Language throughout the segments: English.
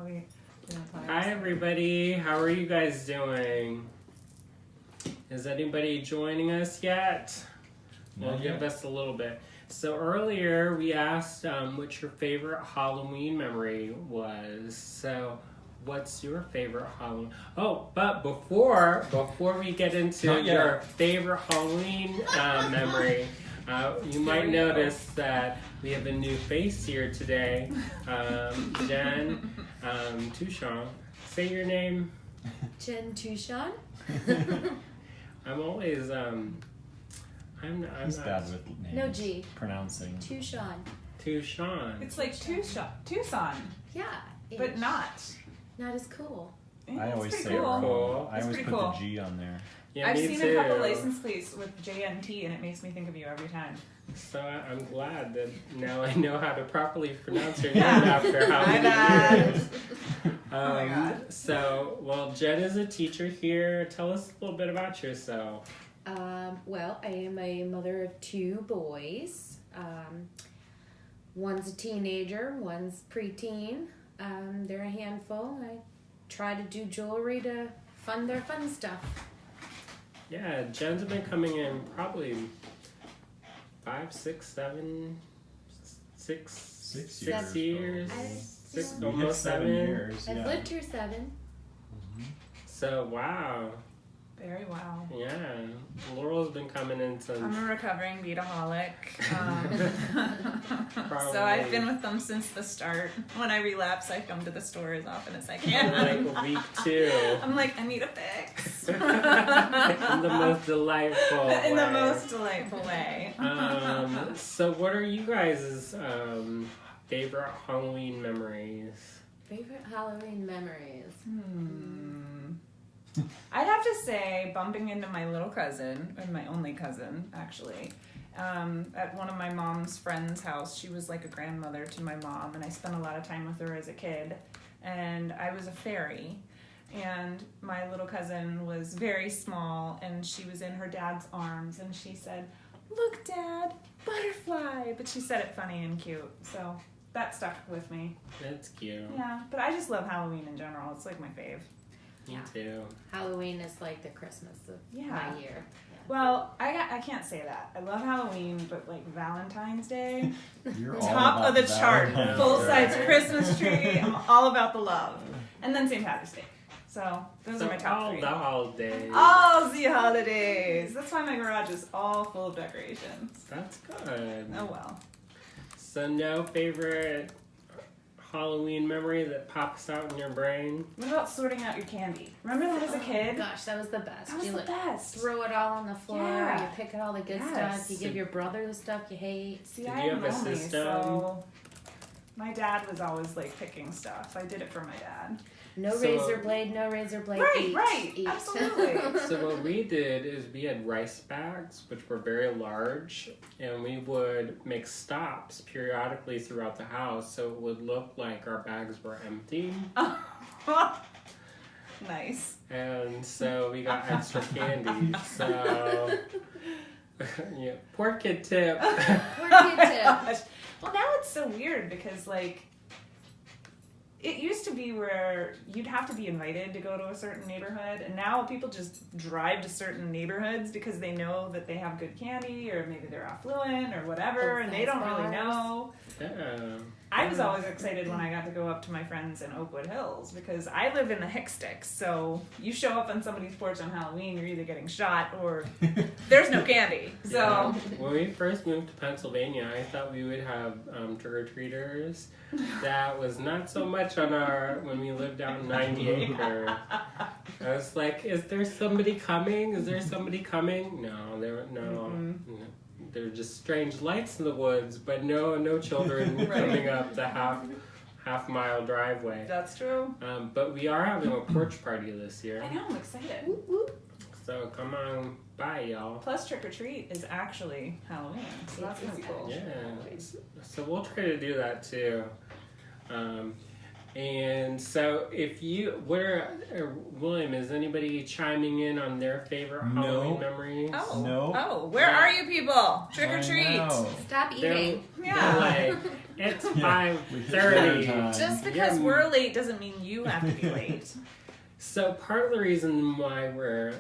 Hi everybody, how are you guys doing? Is anybody joining us yet? Well, give us a little bit. So earlier we asked what your favorite Halloween memory was. So what's your favorite Halloween? Oh, but before we get into your favorite Halloween memory, you might notice that we have a new face here today. Jen Touchon. Say your name. Jen Touchon. I'm always He's bad with names. No G. Pronouncing. Touchon. It's like Tucson. Yeah. But not. Not as cool. I always say cool. Cool. I always put the G on there. Yeah, I've me seen too. a couple license plates with JNT and it makes me think of you every time. So I'm glad that now I know how to properly pronounce your name after how many years. Oh my God. So, well, Jen is a teacher here. Tell us a little bit about yourself. Well, I am a mother of 2 boys. One's a teenager, one's preteen. They're a handful. I try to do jewelry to fund their fun stuff. Yeah, Jen's been coming in probably 5, 6, 7, 6 years. Almost 7 years. I've lived here 7. So, wow. Very wow. Yeah. Laurel's been coming in since... I'm a recovering beataholic. So I've been with them since the start. When I relapse, I come to the store as often as I can. Like week 2. I'm like, I need a fix. In the most delightful way. In the most delightful way. So what are you guys' favorite Halloween memories? Favorite Halloween memories? I'd have to say bumping into my little cousin, and my only cousin, actually, at one of my mom's friend's house. She was like a grandmother to my mom, and I spent a lot of time with her as a kid. And I was a fairy, and my little cousin was very small, and she was in her dad's arms, and she said, "Look, Dad, butterfly!" But she said it funny and cute, so that stuck with me. That's cute. Yeah, but I just love Halloween in general. It's like my fave. Me too. Halloween is like the Christmas of my year. Yeah. Well, I can't say that. I love Halloween, but like Valentine's Day, You're top all of the about chart, Valentine's full-size Day. Christmas tree. I'm all about the love. And then St. Patrick's Day. So those are my top all 3. the holidays. All the holidays. That's why my garage is all full of decorations. That's good. Oh well. So no favorite Halloween memory that pops out in your brain? What about sorting out your candy? Remember that as a kid? Gosh, that was the best. That was You the best. throw it all on the floor. Yeah. You pick out all the good stuff. You give your brother the stuff you hate. See, Did I you am have a lonely, system? so my dad was always like picking stuff. I did it for my dad. No razor blade, Right, right, eat. absolutely. So what we did is we had rice bags, which were very large, and we would make stops periodically throughout the house so it would look like our bags were empty. Nice. And so we got extra candy. So, yeah, poor kid tip. Poor kid tip. Well, now it's so weird because, like, it used to be where you'd have to be invited to go to a certain neighborhood, and now people just drive to certain neighborhoods because they know that they have good candy, or maybe they're affluent or whatever, and they don't really know. Yeah. I was always excited when I got to go up to my friends in Oakwood Hills because I live in the Hick Sticks, so you show up on somebody's porch on Halloween, you're either getting shot or there's no candy. So Yeah. When we first moved to Pennsylvania, I thought we would have trick-or-treaters. That was not so much on when we lived out in 90 Acre. I was like, is there somebody coming? Is there somebody coming? No, no. There were just strange lights in the woods, but no children coming up the half-mile driveway. That's true. But we are having a porch party this year. I know, I'm excited. Whoop, whoop. So come on by, y'all. Plus, trick or treat is actually Halloween, so that's gonna be cool. Yeah. So we'll try to do that too. And so if you, William, is anybody chiming in on their favorite Halloween memories? Oh, No. oh, where are you people? Trick or treat. I know. Stop eating. Yeah. It's 5:30. Just because we're late doesn't mean you have to be late. So part of the reason why we're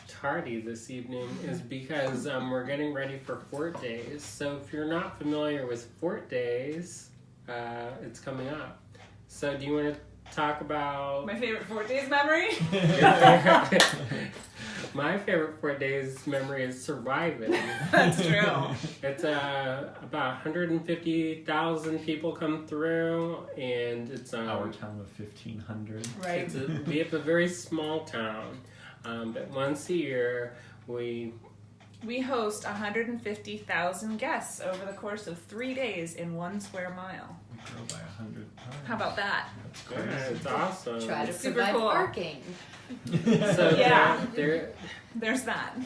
tardy this evening is because we're getting ready for Fort Days. So if you're not familiar with Fort Days, it's coming up. So do you want to talk about My favorite Fort Days memory? My favorite Fort Days memory is surviving. That's true. It's about 150,000 people come through, and it's our town of 1,500. Right. We have a very small town, but once a year we host 150,000 guests over the course of 3 days in 1 square mile. We grow by 100 times. How about that? That's yeah, crazy. it's awesome. Try to Super provide cool. parking. So Yeah. there's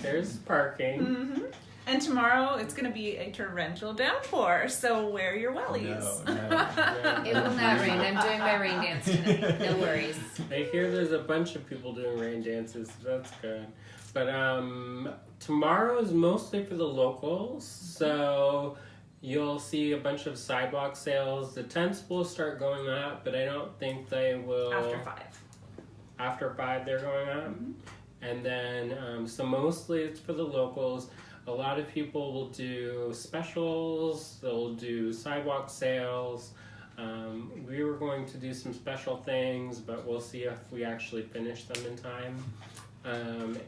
There's parking. Mm-hmm. And tomorrow it's going to be a torrential downpour, so wear your wellies. No. It will not rain. I'm doing my rain dance tonight. No worries. I hear there's a bunch of people doing rain dances. So that's good. But tomorrow is mostly for the locals, so you'll see a bunch of sidewalk sales. The tents will start going up, but I don't think they will. After 5. After 5 they're going up. Mm-hmm. And then, so mostly it's for the locals. A lot of people will do specials, they'll do sidewalk sales. We were going to do some special things, but we'll see if we actually finish them in time.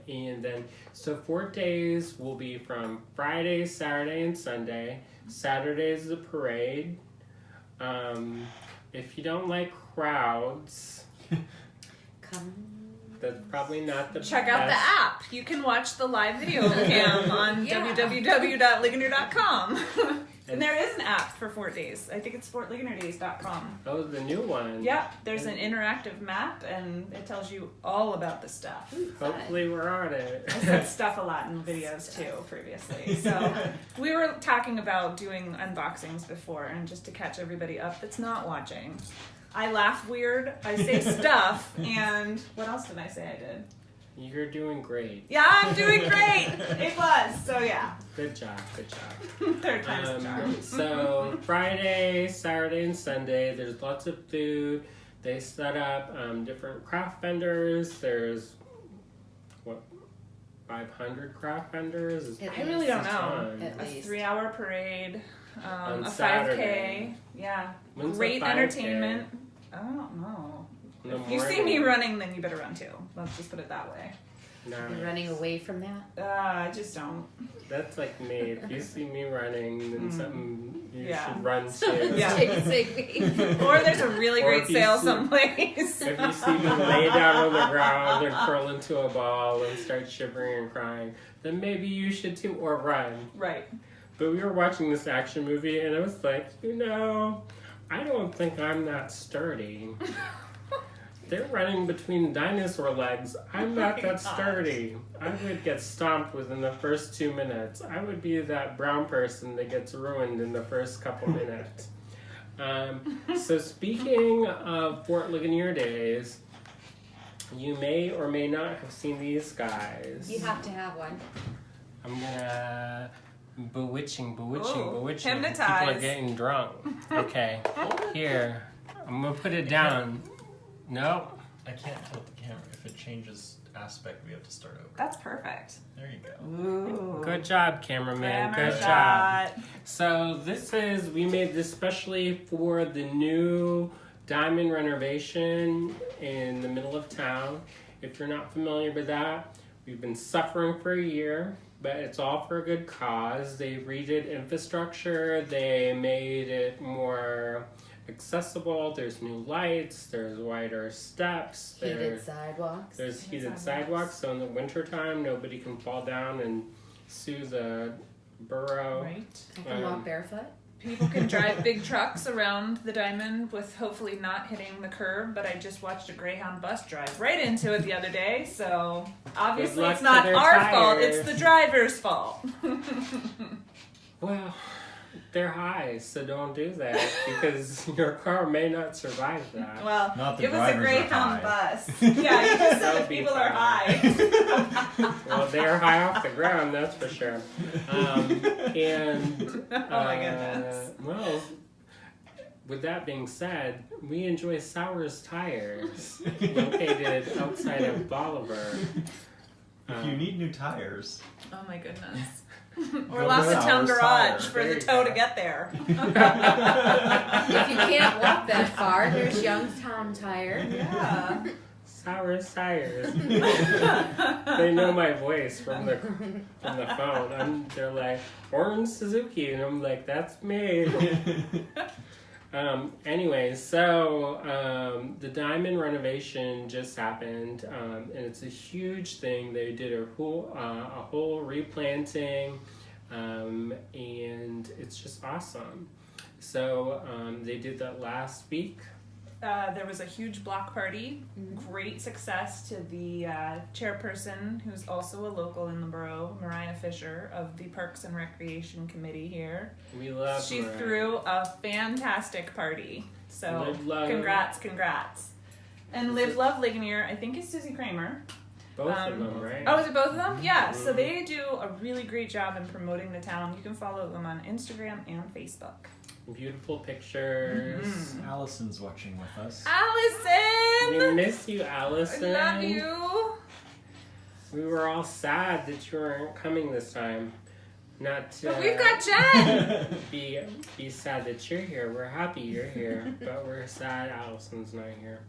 And then, so 4 days will be from Friday, Saturday, and Sunday. Saturday is the parade. If you don't like crowds, Come. that's probably not the Check out the best. app. You can watch the live video cam on Yeah. www.ligonier.com. And there is an app for Fort Days. I think it's fortligonerdays.com. Oh, the new one. Yep, there's an interactive map, and it tells you all about the stuff. Hopefully we're on it. I said stuff a lot in videos too previously. So we were talking about doing unboxings before, and just to catch everybody up that's not watching, I laugh weird, I say stuff, and what else did I say I did? You're doing great. Yeah, I'm doing great! It was, so yeah. Good job, good job. Third time's a charm. So Friday, Saturday, and Sunday, there's lots of food. They set up different craft vendors. There's, 500 craft vendors? I really don't know. Ton. At A least. 3-hour parade, On a Saturday. 5K, yeah. When's the Great 5K? entertainment. I don't know. In the If you see morning? me running, then you better run too. Let's just put it that way. Nice. You're running away from that? I just don't. That's like me. If you see me running, then something you Yeah. should run too. Yeah. Basically. Or there's a really Or great if you sale see- someplace. If you see me lay down on the ground and curl into a ball and start shivering and crying, then maybe you should too, or run. Right. But we were watching this action movie, and I was like, I don't think I'm that sturdy. They're running between dinosaur legs. I'm not that sturdy. I would get stomped within the first 2 minutes. I would be that brown person that gets ruined in the first couple minutes. So speaking of Fort Ligonier Days, you may or may not have seen these guys. You have to have one. I'm gonna bewitching. Hypnotize. People are getting drunk. Okay, here. I'm gonna put it down. Nope. I can't tilt the camera. If it changes aspect, we have to start over. That's perfect. There you go. Ooh. Good job, cameraman. Camera Good job. shot. So we made this specially for the new diamond renovation in the middle of town. If you're not familiar with that, we've been suffering for a year, but it's all for a good cause. They redid infrastructure. They made it more accessible. There's new lights. There's wider steps. Heated sidewalks. There's Heated heated sidewalks. sidewalks, so in the wintertime, nobody can fall down and sue the borough. Right. I can walk barefoot. People can drive big trucks around the diamond with hopefully not hitting the curb, but I just watched a Greyhound bus drive right into it the other day, so obviously Good luck it's to not their our fault, tires. it's the driver's fault. Well, they're high, so don't do that because your car may not survive that. Well, Not the it was a drivers are Greyhound high. bus. Yeah, you just said That that would be people are fine. high. Well, they're high off the ground, that's for sure. And Oh my goodness. well, with that being said, we enjoy Sour's Tires, located outside of Bolivar. If you need new tires, Oh my goodness. Or Go lost to the town Sour's garage Tire. for There the you tow go. to get there. If you can't walk that far, there's Youngstown Tire. Yeah. Sour's Tires. They know my voice from the phone. They're like, Orange Suzuki, and I'm like, that's me. Anyway, so the diamond renovation just happened, and it's a huge thing. They did a whole replanting, and it's just awesome. So they did that last week. There was a huge block party. Great success to the chairperson, who's also a local in the borough, Mariah Fisher, of the Parks and Recreation Committee here. We love She Mariah. threw a fantastic party. So Live, love. congrats. And Live Love Ligonier, I think it's Susie Kramer. Both of them, right? Oh, is it both of them? Yeah. Mhm. So they do a really great job in promoting the town. You can follow them on Instagram and Facebook. Beautiful pictures. Mm-hmm. Allison's watching with us. We Allison! miss you, I Allison. love you. We were all sad that you weren't coming this time. Not to But we've got Jen! be sad that you're here. We're happy you're here, but we're sad Allison's not here.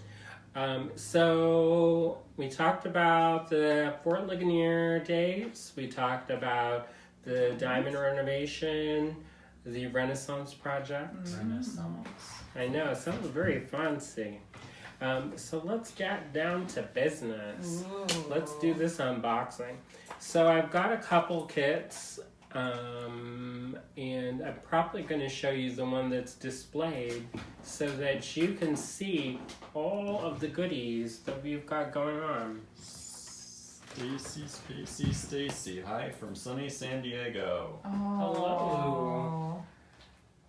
So we talked about the Fort Ligonier dates. We talked about the diamond renovation, the Renaissance project. Renaissance. I know, it sounds very fancy. So let's get down to business. Ooh. Let's do this unboxing. So I've got a couple kits, and I'm probably going to show you the one that's displayed so that you can see all of the goodies that we've got going on. Stacy. Hi from sunny San Diego. Hello.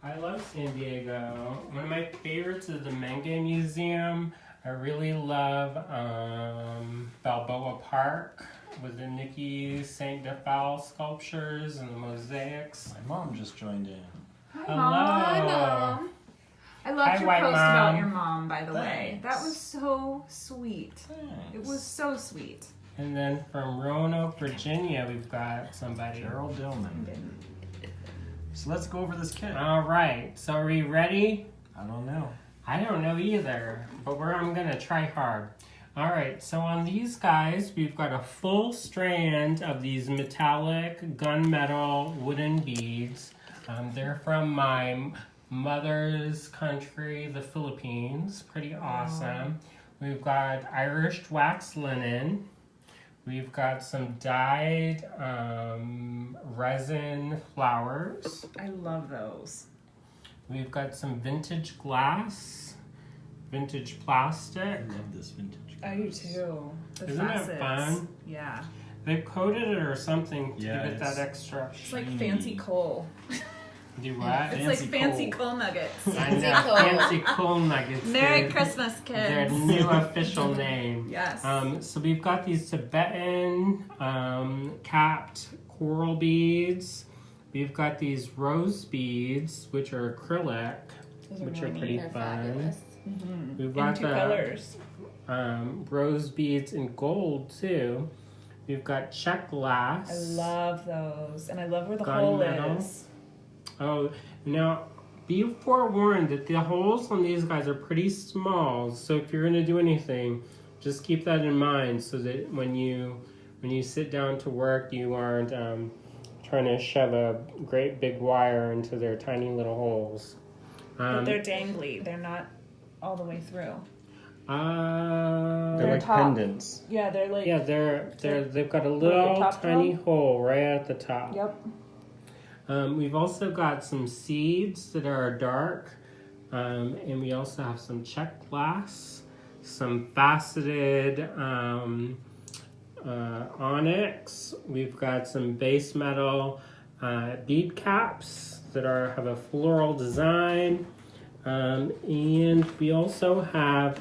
I love San Diego. One of my favorites is the Menge Museum. I really love Balboa Park with the Nikki St. Defowl sculptures and the mosaics. My mom just joined in. Hello. Hi, Mom. I loved Hi, your White post Mom. about your mom, by the way. Thanks. That was so sweet. Thanks. It was so sweet. And then from Roanoke, Virginia, we've got somebody. Gerald Dillman. So let's go over this kit. All right. So are we ready? I don't know. I don't know either, but I'm going to try hard. All right, so on these guys, we've got a full strand of these metallic gunmetal wooden beads. They're from my mother's country, the Philippines. Pretty awesome. We've got Irish wax linen. We've got some dyed resin flowers. I love those. We've got some vintage glass, vintage plastic. I love this vintage. I do too. The Isn't that facets. fun? Yeah. They've coated it or something to Yeah, give it that it's- extra. It's like Shiny. fancy coal. Do what? It's Fancy like fancy coal. coal nuggets. I know, coal. fancy coal nuggets. Merry They're- Christmas, Their kids. new official name. Yes. So we've got these Tibetan capped coral beads. We've got these rose beads, which are acrylic, which are pretty They're fun. fabulous. We've In got two colors. rose beads in gold too. We've got check glass. I love those. And I love where the hole Gunmetal. is. Oh, now be forewarned that the holes on these guys are pretty small. So if you're going to do anything, just keep that in mind so that when you sit down to work, you aren't trying to shove a great big wire into their tiny little holes. But they're dangly. They're not all the way through. They're They're like top. pendants. Yeah, they're like... yeah, they've got a the little top tiny one? hole right at the top. Yep. We've also got some seeds that are dark, and we also have some check glass, some faceted onyx. We've got some base metal bead caps that have a floral design, and we also have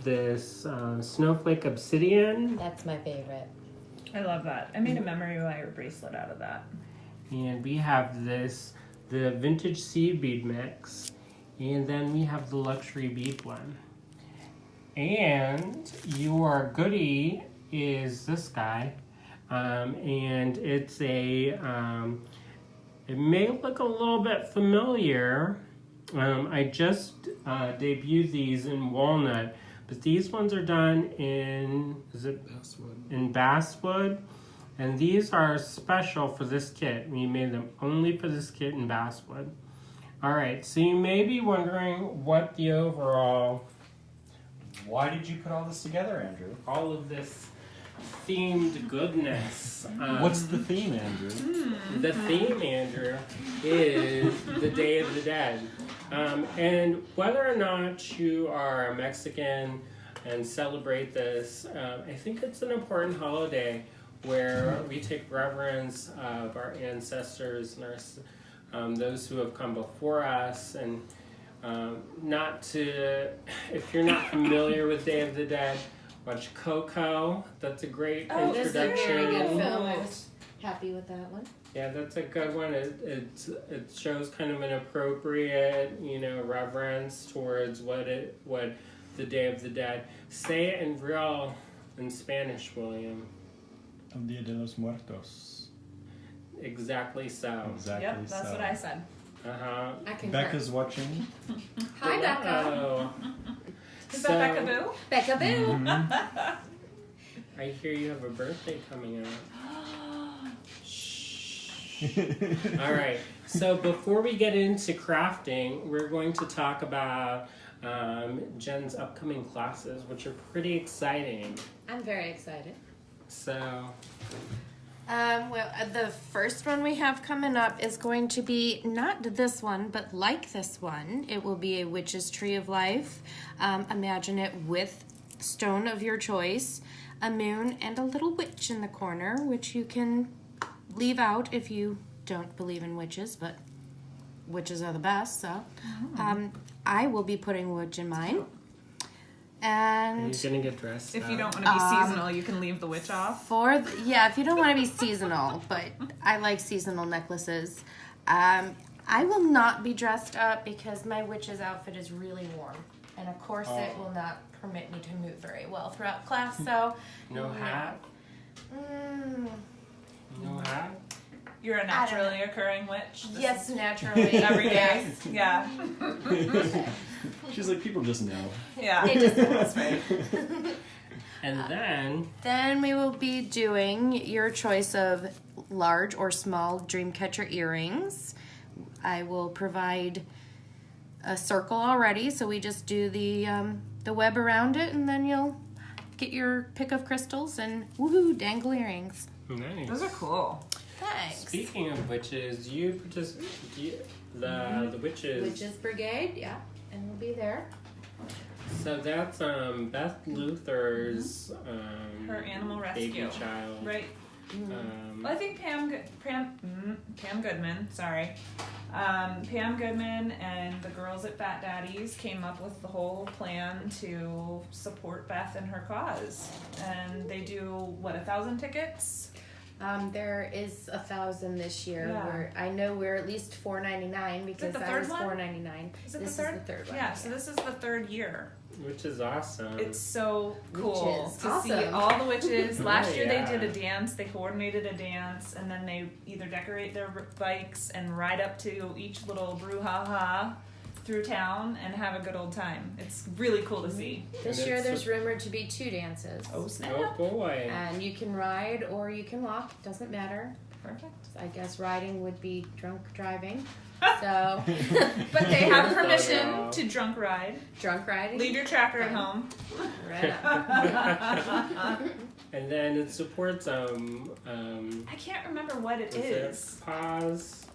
this snowflake obsidian. That's my favorite. I love that. I made a memory wire bracelet out of that. And we have the vintage seed bead mix. And then we have the luxury bead one. And your goodie is this guy. And it's a, it may look a little bit familiar. I just debuted these in walnut, but these ones are done in, is it basswood? In basswood, and these are special for this kit. We made them only for this kit in basswood. All right, so you may be wondering what the overall. Why did you put all this together, Andrew? All of this themed goodness. What's the theme, Andrew? The theme, Andrew, is the Day of the Dead. And whether or not you are a Mexican and celebrate this, I think it's an important holiday where we take reverence of our ancestors and our those who have come before us, and not to, if you're not familiar with Day of the Dead, watch Coco. That's a great introduction. That's a very good film. I was happy with that one. Yeah, that's a good one. It shows kind of an appropriate, reverence towards what the Day of the Dead. Say it in Spanish, William. El Día de los Muertos. Exactly so. Exactly. Yep, that's what I said. Uh-huh. I concur. Becca's watching. Hi, Becca. Oh. Is that Becca Boo? Becca Boo. Mhm. I hear you have a birthday coming up. All right. So before we get into crafting, we're going to talk about Jen's upcoming classes, which are pretty exciting. I'm very excited. So, The first one we have coming up is going to be not this one, but like this one. It will be a Witch's Tree of Life. Imagine it with stone of your choice, a moon, and a little witch in the corner, which you can leave out if you don't believe in witches, but witches are the best. So, I will be putting a witch in mine. And you're gonna get dressed If up. you don't want to be seasonal, you can leave the witch off. if you don't want to be seasonal, but I like seasonal necklaces. I will not be dressed up because my witch's outfit is really warm, and a corset will not permit me to move very well throughout class. So No hat? No hat? You're a naturally occurring witch. Yes, naturally. Every day. Yes. Yeah. She's like, people just know. Yeah. They just that's right. And then we will be doing your choice of large or small Dreamcatcher earrings. I will provide a circle already, so we just do the web around it, and then you'll get your pick of crystals and woohoo, dangle earrings. nice. Those are cool. Thanks. Speaking of witches, the witches. Witches Brigade, yeah, and we'll be there. So that's Beth Luther's Her animal baby rescue. child. Right. Well, I think Pam Goodman, sorry. Pam Goodman and the girls at Fat Daddy's came up with the whole plan to support Beth and her cause. And they do, 1,000 tickets? There is 1,000 this year. Yeah. I know we're at least $4.99 because the I third was one? $4.99. Is it This the third? is the third one. Yeah, so this is the third year. Which is awesome. It's so cool Witches. to see Awesome. all the witches. Last year yeah. they did a dance, they coordinated a dance, and then they either decorate their bikes and ride up to each little brouhaha through town and have a good old time. It's really cool to see. This And year it's there's rumored to be 2 dances. Oh, snap. Oh boy. And you can ride or you can walk. Doesn't matter. Perfect. I guess riding would be drunk driving. So, But they have Wow. permission to drunk ride. drunk riding. Leave your tracker at home. Right up. And then it supports I can't remember what it is. Pause,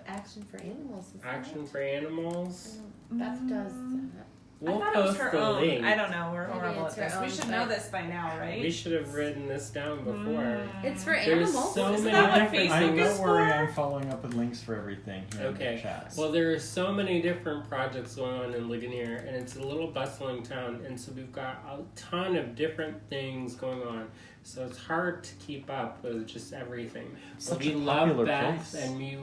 Action for Animals. Is Action for Animals. Beth does that. We'll I thought it was post her the own. link. I don't know. We're Maybe horrible it's at this. her We own, should know but- this by now, right? We should have written this down before. It's for There's animals. so Isn't many that what different Facebook Don't things. worry, I'm following up with links for everything here in Okay. the chats. Well, there are so many different projects going on in Ligonier, and it's a little bustling town, and so we've got a ton of different things going on. So it's hard to keep up with just everything. But Such we a love popular Beth, place. and we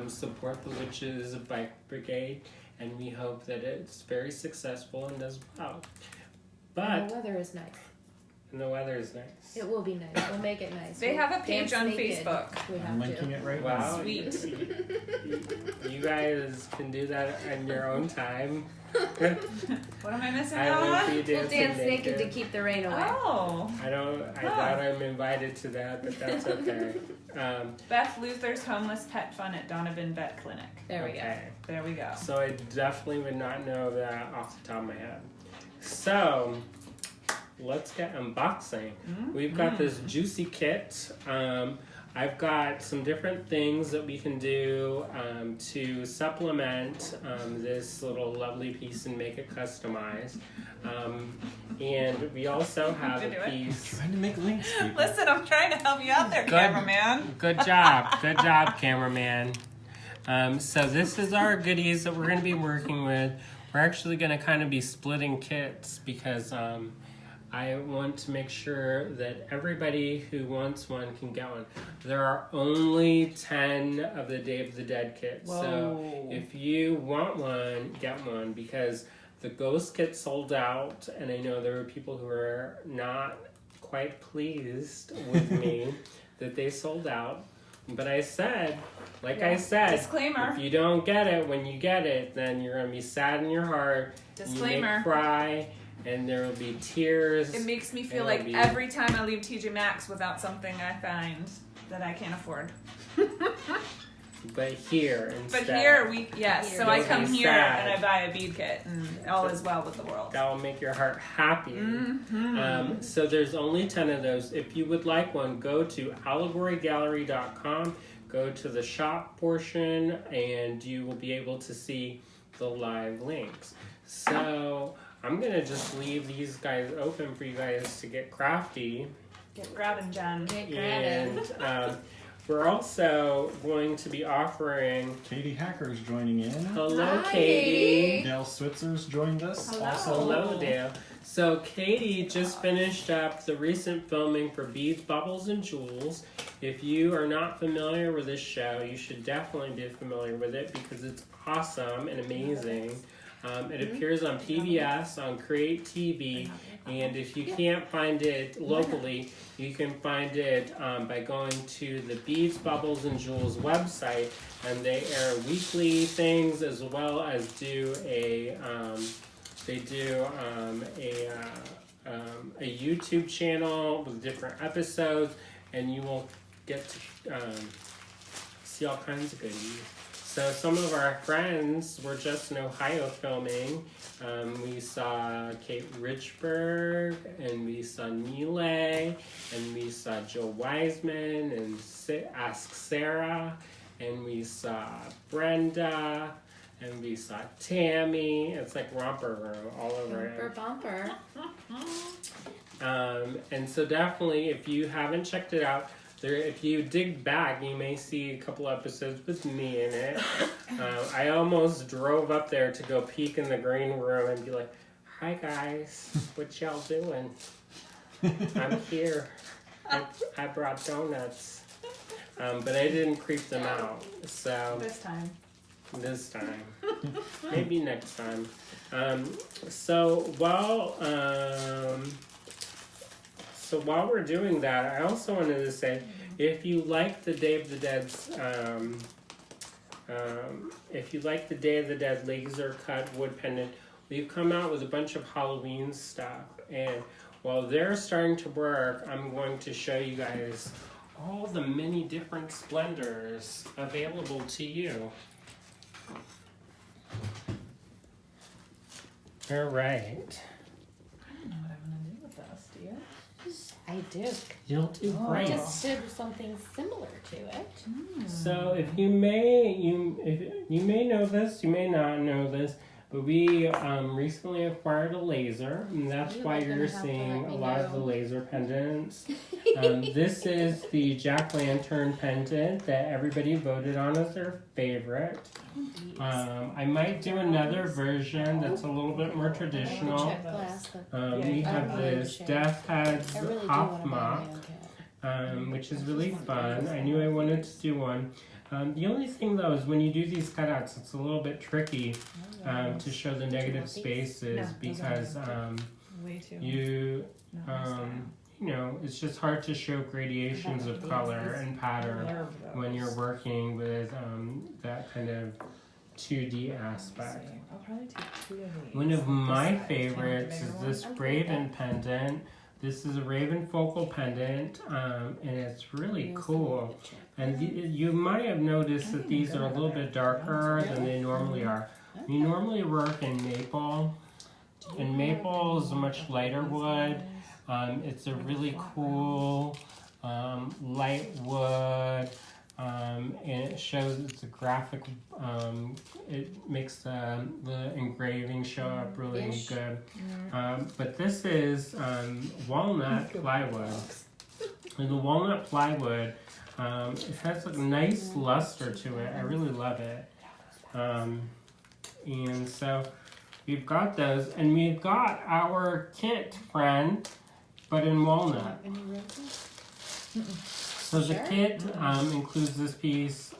support the Witches Bike Brigade, and we hope that it's very successful and does well. And the weather is nice. And the weather is nice. It will be nice. We'll make it nice. They have a page on Facebook. We have I'm linking it right Wow. now. Sweet. You guys can do that in your own time. What am I missing I out will on? be We'll dancing dance naked to naked. keep the rain away. Oh. I thought I'm invited to that, but that's okay. Beth Luther's Homeless Pet Fun at Donovan Vet Clinic. There we go. Okay. There we go. So I definitely would not know that off the top of my head. So let's get unboxing. We've got this juicy kit. I've got some different things that we can do to supplement this little lovely piece and make it customized. And we also have Did you a do it? piece. Trying to make links, people. Listen, I'm trying to help you out there, Good. cameraman. Good job. Good job, cameraman. So this is our goodies that we're going to be working with. We're actually going to kind of be splitting kits because I want to make sure that everybody who wants one can get one. There are only 10 of the Day of the Dead kits. Whoa. So if you want one, get one because the ghost kit sold out, and I know there were people who are not quite pleased with me that they sold out. But I said, I said, Disclaimer. if you don't get it when you get it, then you're going to be sad in your heart. Disclaimer. You may cry, and there will be tears. It makes me feel It'll like be- every time I leave TJ Maxx without something I find that I can't afford. But here instead. But here Here. so I You'll come be here sad. and I buy a bead kit and all is well with the world. That will make your heart happy. Mm-hmm. So there's only 10 of those. If you would like one, go to allegorygallery.com, go to the shop portion, and you will be able to see the live links. So I'm going to just leave these guys open for you guys to get crafty. Get grabbing, Jen. Get And grabbing. we're also going to be offering... Katie Hacker's joining in. Hello, Hi, Katie. Dale Switzer's joined us. Hello. Also, Hello, Dale. So Katie just finished up the recent filming for Beads, Bubbles, and Jewels. If you are not familiar with this show, you should definitely be familiar with it because it's awesome and amazing. It appears on PBS, on Create TV, and if you can't find it locally, you can find it by going to the Beads, Bubbles, and Jewels website, and they air weekly things as well as do a YouTube channel with different episodes, and you will get to see all kinds of goodies. So some of our friends were just in Ohio filming. We saw Kate Richburg, and we saw Neelay, and we saw Jill Wiseman, and Ask Sarah, and we saw Brenda, and we saw Tammy. It's like romper room all over it. Bumper. And so definitely, if you haven't checked it out, if you dig back, you may see a couple episodes with me in it. I almost drove up there to go peek in the green room and be like, "Hi guys, what y'all doing? I'm here. I brought donuts." But I didn't creep them out. So this time. Maybe next time. So while we're doing that, I also wanted to say, if you like the Day of the Dead's, laser cut wood pendant, we've come out with a bunch of Halloween stuff. And while they're starting to work, I'm going to show you guys all the many different splendors available to you. All right. I don't know what I'm gonna do with this, do you? I do. You'll do I great. just did something similar to it. So if you may know this, you may not know this, but we recently acquired a laser, and that's why You're you're gonna have to seeing let a me lot of know. the laser pendants. This is the Jack-o'-lantern pendant that everybody voted on as their favorite. I might do another version that's a little bit more traditional. Check glass. We have this Death Head's I really do Hop want to buy Mop. my own cat. Which is really fun. I knew I wanted to do one. The only thing though is when you do these cutouts, it's a little bit tricky to show the negative spaces because Way too. you know, it's just hard to show gradations of color and pattern when you're working with that kind of 2D aspect. I'll probably take 2 of these. One of my favorites is this Raven pendant. This is a Raven focal pendant, and it's really cool. And you might have noticed that these are a little bit darker than they normally are. We normally work in maple, and maple is a much lighter wood. It's a really cool light wood, and it shows it's a graphic. It makes the engraving show up really good. But this is walnut plywood, and the walnut plywood it has a nice luster to it. I really love it. And so we've got those, and we've got our kit friend, but in walnut. So the kit includes this piece,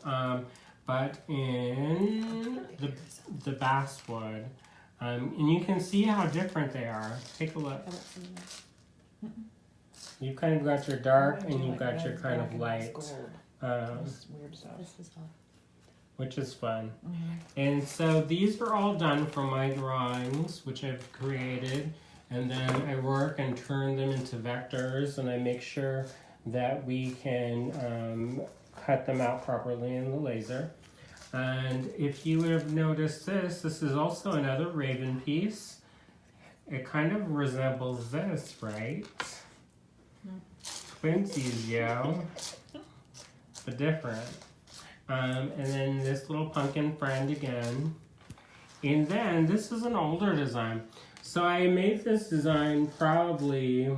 but in the basswood. And you can see how different they are. Take a look. You've kind of got your dark and you've got your kind of light, which is fun. And so these are all done from my drawings, which I've created. And then I work and turn them into vectors, and I make sure that we can cut them out properly in the laser. And if you would have noticed this is also another Raven piece. It kind of resembles this, right? Twinsies, yo. But different. And then this little pumpkin friend again. And then this is an older design. So I made this design probably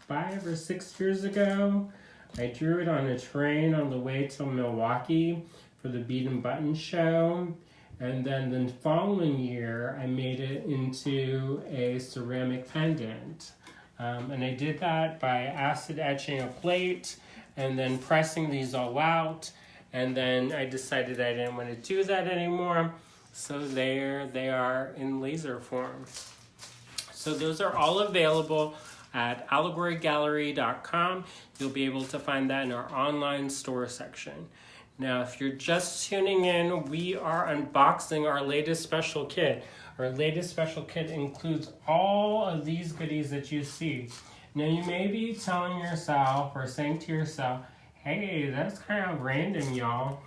5 or 6 years ago. I drew it on a train on the way to Milwaukee for the Bead and Button show. And then the following year, I made it into a ceramic pendant. And I did that by acid etching a plate and then pressing these all out. And then I decided I didn't want to do that anymore. So there they are in laser form. So those are all available at allegorygallery.com. You'll be able to find that in our online store section. Now, if you're just tuning in, we are unboxing our latest special kit. Our latest special kit includes all of these goodies that you see. Now, you may be telling yourself or saying to yourself, hey, that's kind of random, y'all.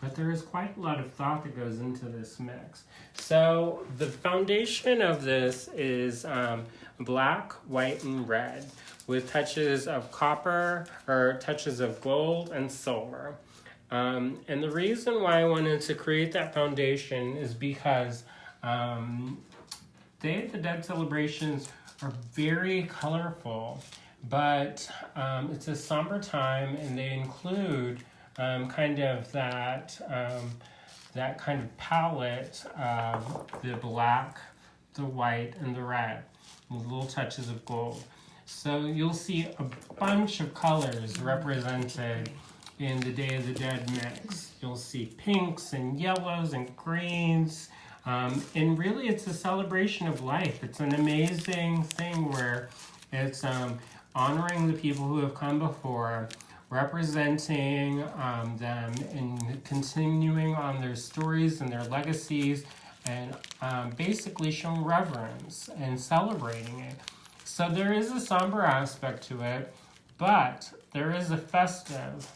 But there is quite a lot of thought that goes into this mix. So the foundation of this is black, white, and red with touches of copper or touches of gold and silver. And the reason why I wanted to create that foundation is because Day of the Dead celebrations are very colorful, but it's a somber time, and they include kind of that kind of palette of the black, the white, and the red, with little touches of gold. So you'll see a bunch of colors represented in the Day of the Dead mix. You'll see pinks and yellows and greens, and really it's a celebration of life. It's an amazing thing where it's honoring the people who have come before, representing them and continuing on their stories and their legacies, and basically showing reverence and celebrating it. So there is a somber aspect to it, but there is a festive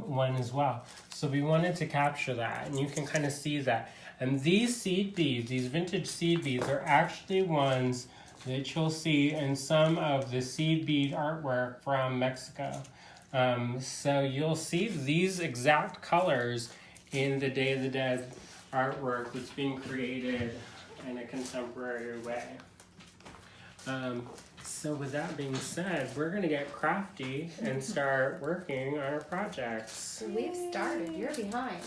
one as well. So we wanted to capture that, and you can kind of see that. And these seed beads, these vintage seed beads, are actually ones that you'll see in some of the seed bead artwork from Mexico. So you'll see these exact colors in the Day of the Dead artwork that's being created in a contemporary way. So with that being said, we're going to get crafty and start working on our projects. We've started. You're behind.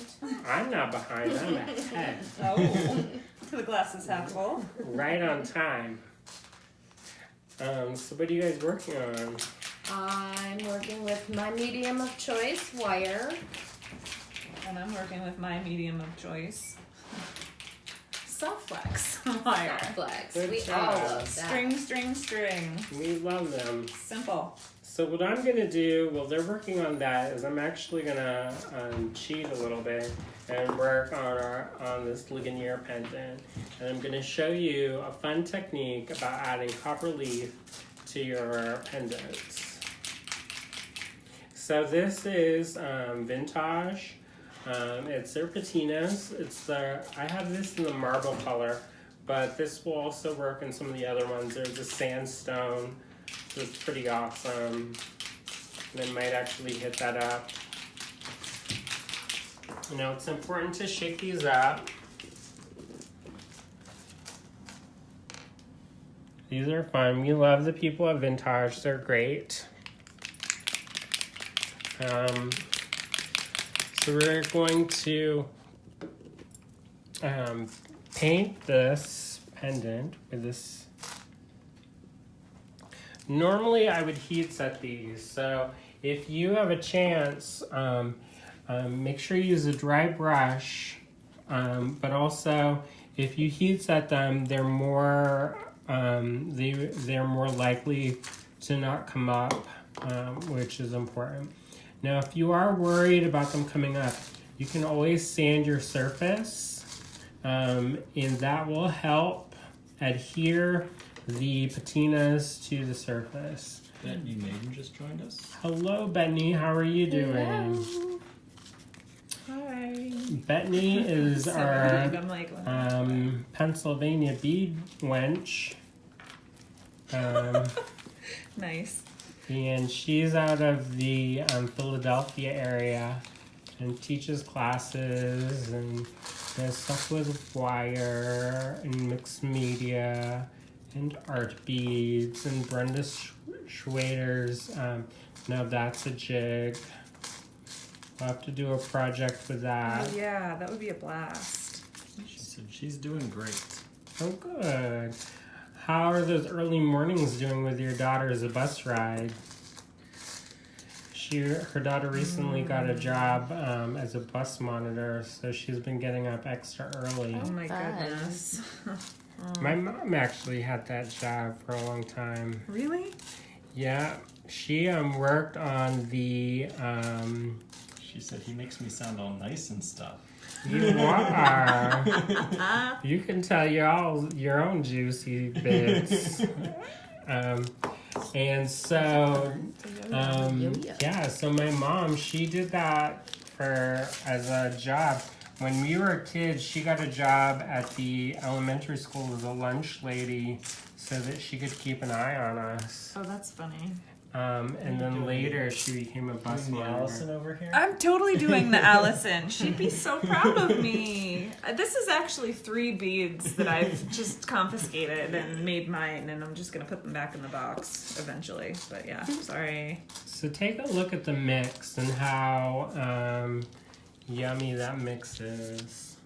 I'm not behind, I'm ahead. Oh, the glass is half full. Right on time. So what are you guys working on? I'm working with my medium of choice, wire. And I'm working with my medium of choice, soft flex wire. Soft flex. Good We job. all love that. String. We love them. Simple. So what I'm going to do while they're working on that is I'm actually going to cheat a little bit and work on this Ligonier pendant. And I'm going to show you a fun technique about adding copper leaf to your pendants. So this is vintage. It's their patinas. I have this in the marble color, but this will also work in some of the other ones. There's a sandstone. So it's pretty awesome. And I might actually hit that up. You know, it's important to shake these up. These are fun. We love the people at Vintage. They're great. So we're going to paint this pendant with this. Normally I would heat set these, so if you have a chance, make sure you use a dry brush, but also if you heat set them, they're more likely to not come up, which is important. Now if you are worried about them coming up, you can always sand your surface, and that will help adhere the patinas to the surface. Bethany Maiden just joined us. Hello, Bethany. How are you doing? Hello. Hi. Bethany is So our big, I'm like, Pennsylvania bead wench. nice. And she's out of the Philadelphia area and teaches classes and does stuff with wire and mixed media and art beads, and Brenda Schwader's, now that's a jig. We'll have to do a project with that. Oh, yeah, that would be a blast. She said she's doing great. Oh, good. How are those early mornings doing with your daughter as a bus ride? Her daughter recently got a job as a bus monitor, so she's been getting up extra early. Oh my Fun. goodness. My mom actually had that job for a long time. Really? Yeah, she worked on the. She said he makes me sound all nice and stuff. You are. You can tell you all your own juicy bits. And so, yeah. So my mom, she did that as a job. When we were kids, she got a job at the elementary school as a lunch lady so that she could keep an eye on us. Oh, that's funny. And then later she became a bus Doing the monitor. Allison over here? I'm totally doing the Allison. She'd be so proud of me. This is actually 3 beads that I've just confiscated and made mine, and I'm just going to put them back in the box eventually. But yeah, sorry. So take a look at the mix and how yummy that mix is.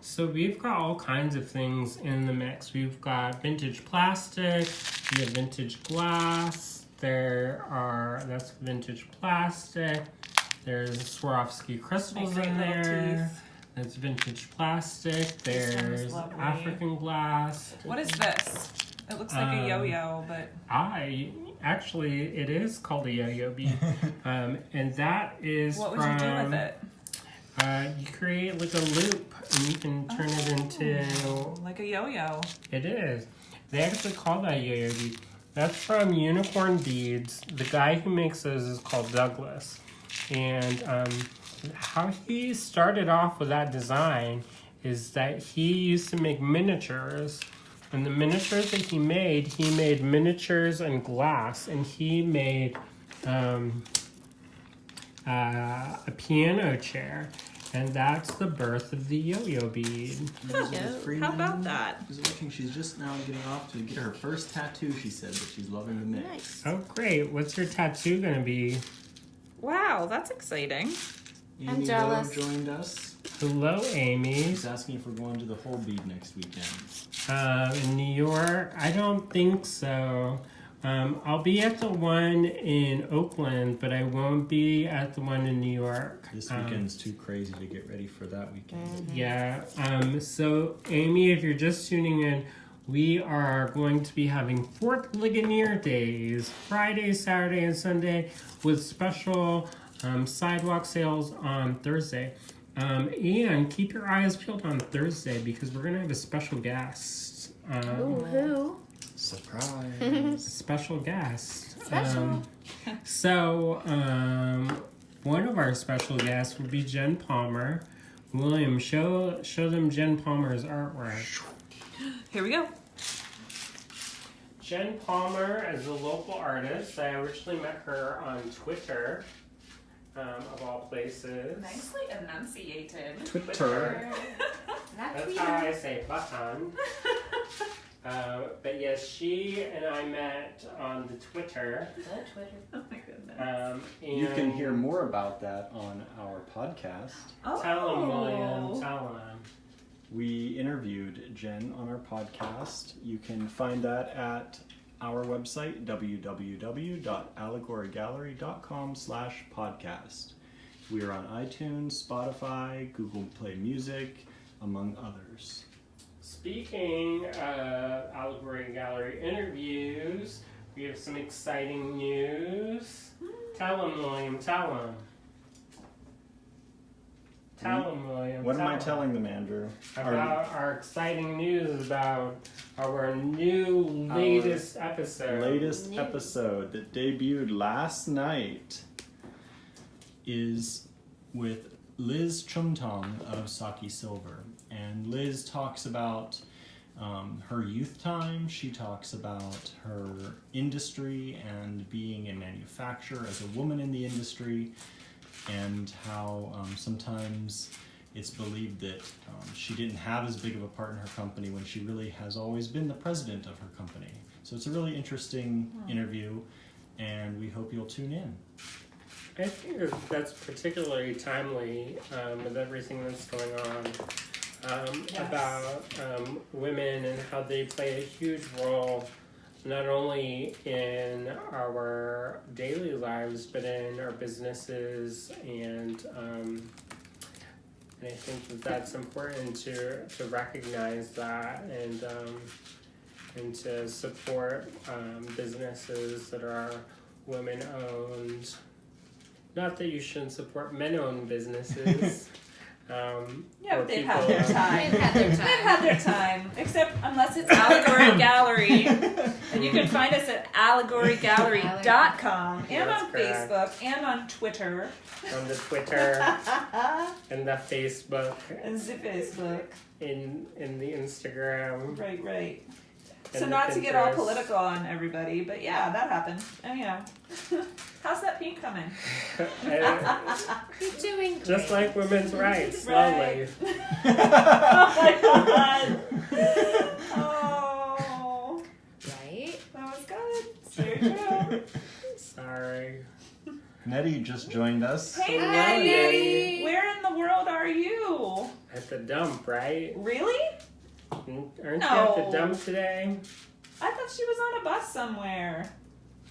So we've got all kinds of things in the mix. We've got vintage plastic, we have vintage glass, that's vintage plastic, there's Swarovski crystals My great in little there, teeth. that's vintage plastic, one is there's lovely. African glass. What is this? It looks like a yo-yo, but... Actually, it is called a yo-yo bead, and that is What would from... you do with it? You create like a loop, and you can turn it into... Like a yo-yo. It is. They actually call that yo-yo bead. That's from Unicorn Beads. The guy who makes those is called Douglas. And how he started off with that design is that he used to make miniatures. And the miniatures that he made miniatures and glass. And he made a piano chair. And that's the birth of the yo-yo bead. Elizabeth Freeman How about that? is watching. She's just now getting off to get her first tattoo, she said, but she's loving the mix. Nice. Oh, great. What's your tattoo going to be? Wow, that's exciting. I'm Amy jealous. Lowe joined us. Hello, Amy. She's asking if we're going to the whole bead next weekend. In New York? I don't think so. I'll be at the one in Oakland, but I won't be at the one in New York. This weekend's too crazy to get ready for that weekend. Yeah. So, Amy, if you're just tuning in, we are going to be having Fourth Ligonier Days, Friday, Saturday, and Sunday, with special sidewalk sales on Thursday. And keep your eyes peeled on Thursday because we're going to have a special guest. Who? Surprise. Special guest. Special. One of our special guests will be Jen Palmer. William, show them Jen Palmer's artwork. Here we go. Jen Palmer is a local artist. I originally met her on Twitter, of all places. Nicely enunciated. Twitter. That's how I say button. But yes, she and I met on the Twitter. Oh my goodness. You can hear more about that on our podcast. Tell him, William. Tell him. We interviewed Jen on our podcast. You can find that at our website, www.allegorygallery.com/podcast. We are on iTunes, Spotify, Google Play Music, among others. Speaking of Allegory Gallery interviews, we have some exciting news. Tell him, William. Tell him. Tell him, William. What am I telling them, Andrew? About our exciting news about our new latest episode. Latest episode that debuted last night is with Liz Chumtong of Saki Silver. And Liz talks about her youth time. She talks about her industry and being a manufacturer as a woman in the industry, and how sometimes it's believed that she didn't have as big of a part in her company when she really has always been the president of her company. So it's a really interesting interview, and we hope you'll tune in. I think that's particularly timely with everything that's going on about women and how they play a huge role not only in our daily lives but in our businesses, and I think that's important to recognize that and to support businesses that are women owned. Not that you shouldn't support men-owned businesses. Yeah, but they've had people, their time. They've had their time. They've had their time. Except unless it's Allegory Gallery. And you can find us at allegorygallery.com and That's on correct. Facebook and on Twitter. On the Twitter and the Facebook And the Facebook. in the Instagram. Right. And So the not to get all Pinterest. political on everybody, but yeah, that happened. And how's that pink coming? You're doing great. Just like women's rights, Right. slowly. Oh my god. Oh, Right? that was good. It's very true. Sorry. Nettie just joined us. Hey, Hello, Nettie. Nettie. Where in the world are you? At the dump, right? Really? Aren't you at No. the dump today? I thought she was on a bus somewhere.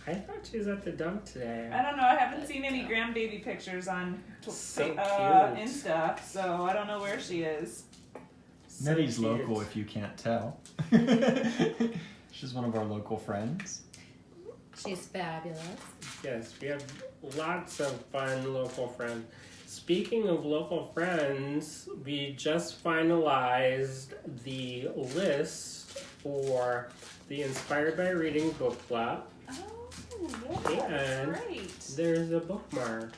I thought she was at the dump today. I don't know. I haven't seen any grandbaby pictures on So cute. Insta, so I don't know where she is. So Nettie's cute. local, if you can't tell. She's one of our local friends. She's fabulous. Yes, we have lots of fun local friends. Speaking of local friends, we just finalized the list for the Inspired by Reading book club. Oh, yeah, And that's great. there's a bookmark.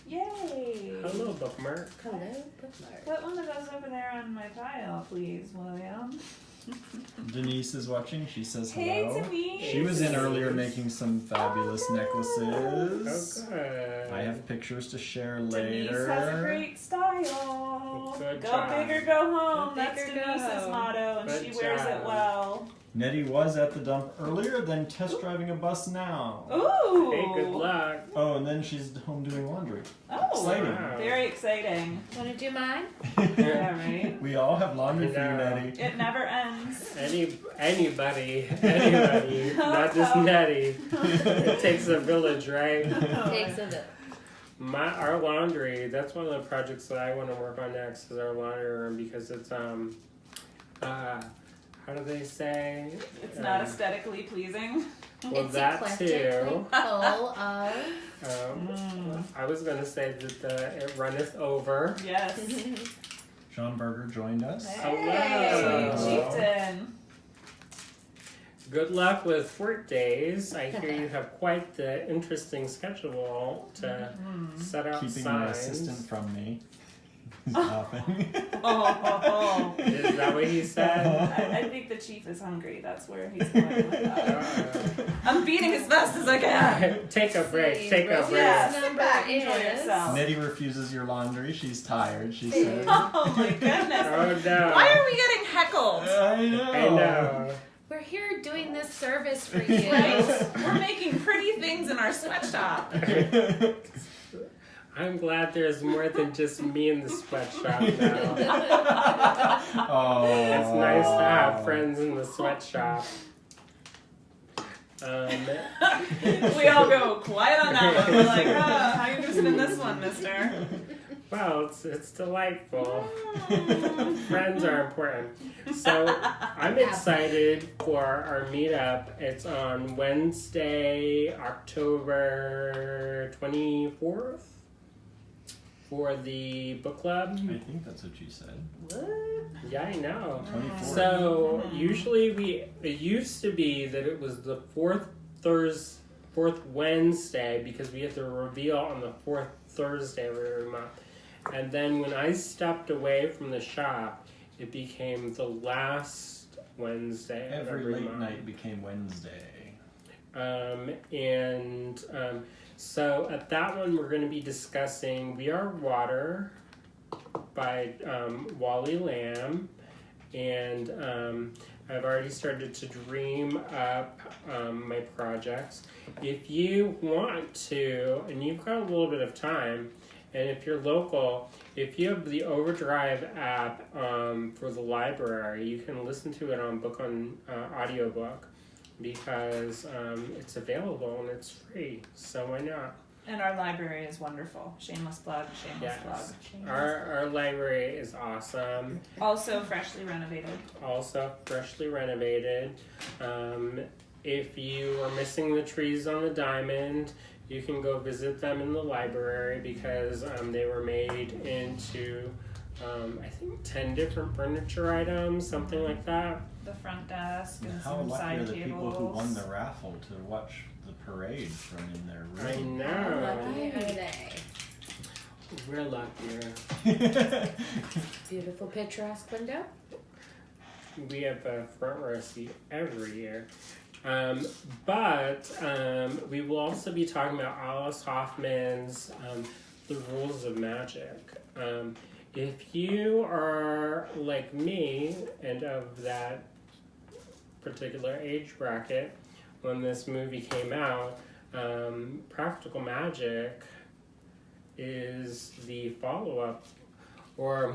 Yay. Hello, bookmark. Hello, bookmark. Put one of those over there on my pile, please, William. Denise is watching. She says Hey, hello. Denise. She was in earlier making some fabulous Oh, necklaces. Oh, good. I have pictures to share Denise later. has a great style. Good Go job. big or go home. Go big That's or go Denise's home. motto, and Good she wears job. it well. Nettie was at the dump earlier, then test driving a bus now. Ooh! Hey, good luck. Oh, and then she's home doing laundry. Oh, Exciting. Wow. very exciting. Want to do mine? Yeah, right? We all have laundry for you, No. Nettie. It never ends. Anybody, not just Nettie. It takes a village, right? Takes a bit. Our laundry, that's one of the projects that I want to work on next is our laundry room because it's how do they say? It's not aesthetically pleasing. Well, It's that eclectic, too. like full of. I was going to say that it runneth over. Yes. Sean Berger joined us. Hey, Hello. Chieftain. Good luck with work days. I hear you have quite the interesting schedule to set out Keeping signs. my assistant from me. He's laughing. Oh. Is that what he said? I think the chief is hungry. That's where he's going with that. Uh, I'm beating as fast as I can. take a break. Take a break. Yeah, sit Number back, enjoy is- yourself. Nettie refuses your laundry. She's tired, she said. Oh my goodness. Oh no. Why are we getting heckled? I know. I know. We're here doing this service for you. Right? We're making pretty things in our sweatshop. I'm glad there's more than just me in the sweatshop now. Oh. It's nice to have friends in the sweatshop. We all go quiet on that one. We're like, how you gonna spin this one, mister? Well, it's delightful. Friends are important. So I'm excited for our meetup. It's on Wednesday, October 24th for the book club. I think that's what you said. What? Yeah, I know. 24. So usually it used to be that it was the fourth Wednesday because we have to reveal on the fourth Thursday of every month. And then when I stepped away from the shop, it became the last Wednesday of Every every late month. night became Wednesday. So at that one, we're going to be discussing We Are Water by Wally Lamb. And I've already started to dream up my projects. If you want to, and you've got a little bit of time, and if you're local, if you have the Overdrive app for the library, you can listen to it on audiobook because it's available and it's free. So why not? And our library is wonderful. Shameless plug, shameless plug. Our library is awesome. Also freshly renovated. If you are missing the trees on the diamond, you can go visit them in the library because they were made into, I think, 10 different furniture items, something like that. The front desk and How some lucky are side the tables. people who won the raffle to watch the parade from in their I room? How know. lucky are they? We're luckier. Beautiful picturesque window. We have a front row seat every year. But we will also be talking about Alice Hoffman's The Rules of Magic. If you are like me and of that particular age bracket when this movie came out, Practical Magic is the follow-up, or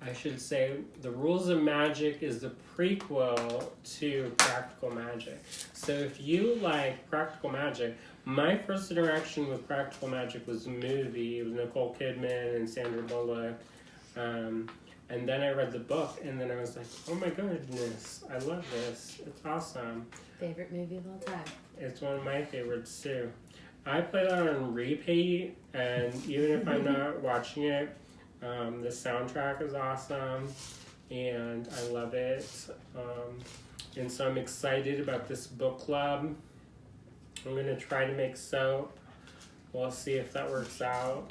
I should say The Rules of Magic is the prequel to Practical Magic. So if you like Practical Magic, my first interaction with Practical Magic was the movie. It was Nicole Kidman and Sandra Bullock. And then I read the book, and then I was like, oh my goodness, I love this. It's awesome. Favorite movie of all time. It's one of my favorites too. I play that on repeat, and even if I'm not watching it, the soundtrack is awesome, and I love it. And so I'm excited about this book club. I'm going to try to make soap. We'll see if that works out.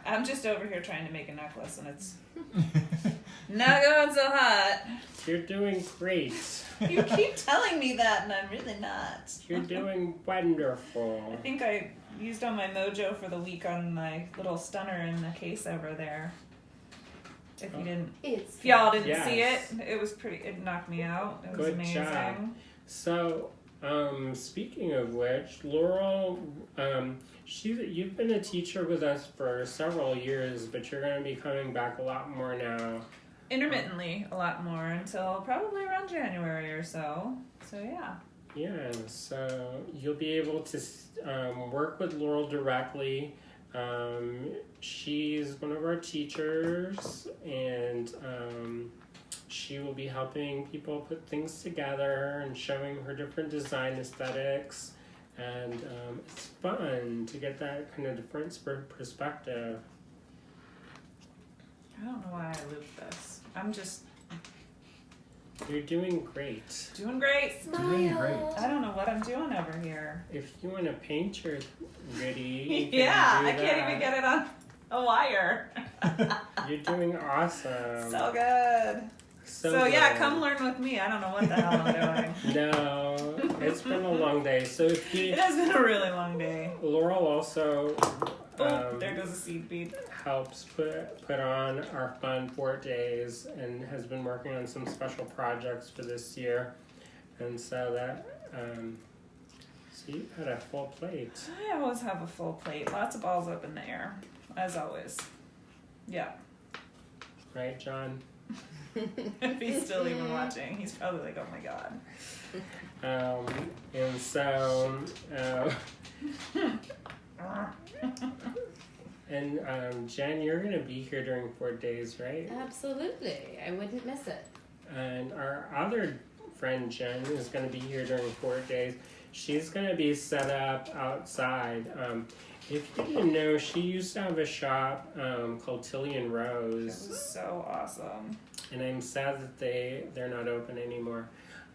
I'm just over here trying to make a necklace and it's not going so hot. You're doing great. You keep telling me that and I'm really not. You're doing wonderful. I think I used all my mojo for the week on my little stunner in the case over there. If you didn't, It's if y'all didn't Yes. see it, it was pretty. It knocked me out. It was Good amazing. job. So, speaking of which, Laurel, you've been a teacher with us for several years, but you're going to be coming back a lot more now. Intermittently, a lot more until probably around January or so. So yeah. Yeah, so you'll be able to work with Laurel directly. She's one of our teachers, and she will be helping people put things together and showing her different design aesthetics. And it's fun to get that kind of different perspective. I don't know why I looped this. I'm just You're doing great. doing great. Doing great. I don't know what I'm doing over here. If you want to paint your goodie, you Yeah, can do I can't even that. get it on a wire. You're doing awesome. So good. So yeah, good. come learn with me. I don't know what the hell I'm doing. No, it's been a long day. So if you, It has been a really long day. Laurel also Oh, there goes a seed bead. helps put on our fun Fort Days and has been working on some special projects for this year. And so that, so you've had a full plate. I always have a full plate. Lots of balls up in the air, as always. Yeah. Right, John? If he's still even watching, he's probably like, oh my god. And so, and Jen, you're going to be here during 4 days, right? Absolutely. I wouldn't miss it. And our other friend Jen is going to be here during 4 days. She's going to be set up outside. If you didn't know, she used to have a shop called Tilly and It Rose. was so awesome. And I'm sad that they're not open anymore.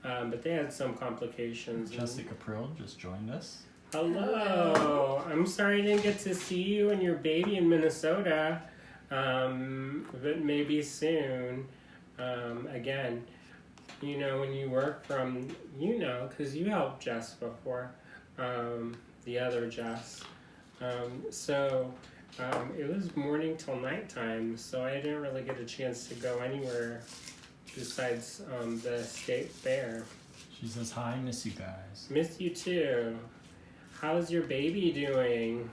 But they had some complications. Jessica Prill just joined us. Hello. I'm sorry I didn't get to see you and your baby in Minnesota. But maybe soon. Again, you know, when you work from, you know, because you helped Jess before, the other Jess. It was morning till nighttime, so I didn't really get a chance to go anywhere besides the state fair. She says, hi, miss you guys. Miss you too. How's your baby doing?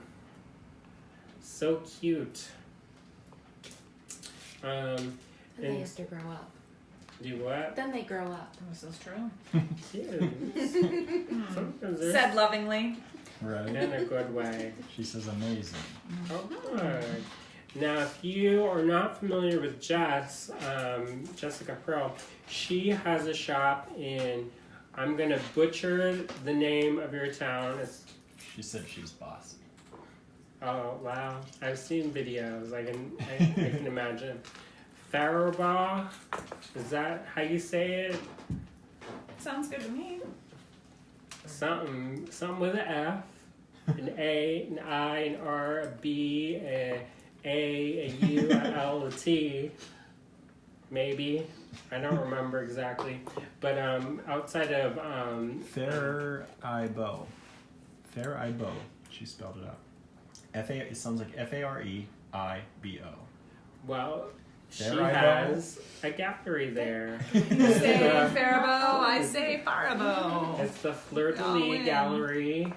So cute. And they And have to grow up. do what? Then they grow up. This is true. Cute. Sometimes they're Said lovingly. Right. in a good way. She says, amazing. Oh, good. Now, if you are not familiar with Jess, Jessica Pearl, she has a shop in, I'm going to butcher the name of your town. She said she's bossy. Oh, wow. I've seen videos. I can imagine. Faribault? Is that how you say it? Sounds good to me. Something with an F, an A, an I, an R, a B, a U, a L, a T. Maybe. I don't remember exactly. But outside of Faribault. Faribault. She spelled it out. It sounds like F-A-R-E-I-B-O. well, she Faribault? has a gallery there. You say Faribault, I say Faribault. It's the Fleur de Y'all Lis win. Gallery,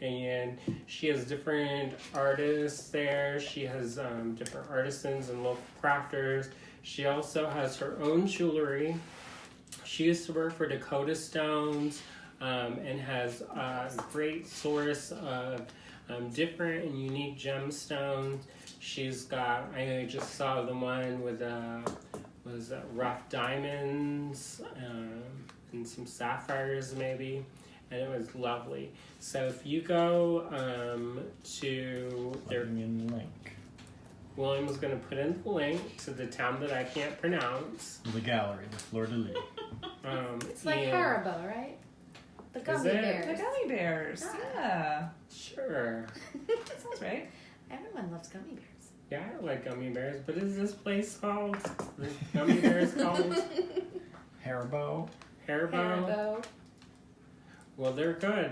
and she has different artists there. She has different artisans and local crafters. She also has her own jewelry. She used to work for Dakota Stones and has a great source of different and unique gemstones. She's got, I just saw the one with rough diamonds and some sapphires maybe, and it was lovely. So if you go to their, Plugging in the link. William's going to put in the link to the town that I can't pronounce. The gallery, the Fleur de Lis. It's like and- Haribo, right? The gummy it? The bears. gummy bears. Yeah. Sure. That sounds right. Everyone loves gummy bears. Yeah, I like gummy bears, but is this place called? The gummy bears called Haribo. Haribo? Haribo. Well, they're good.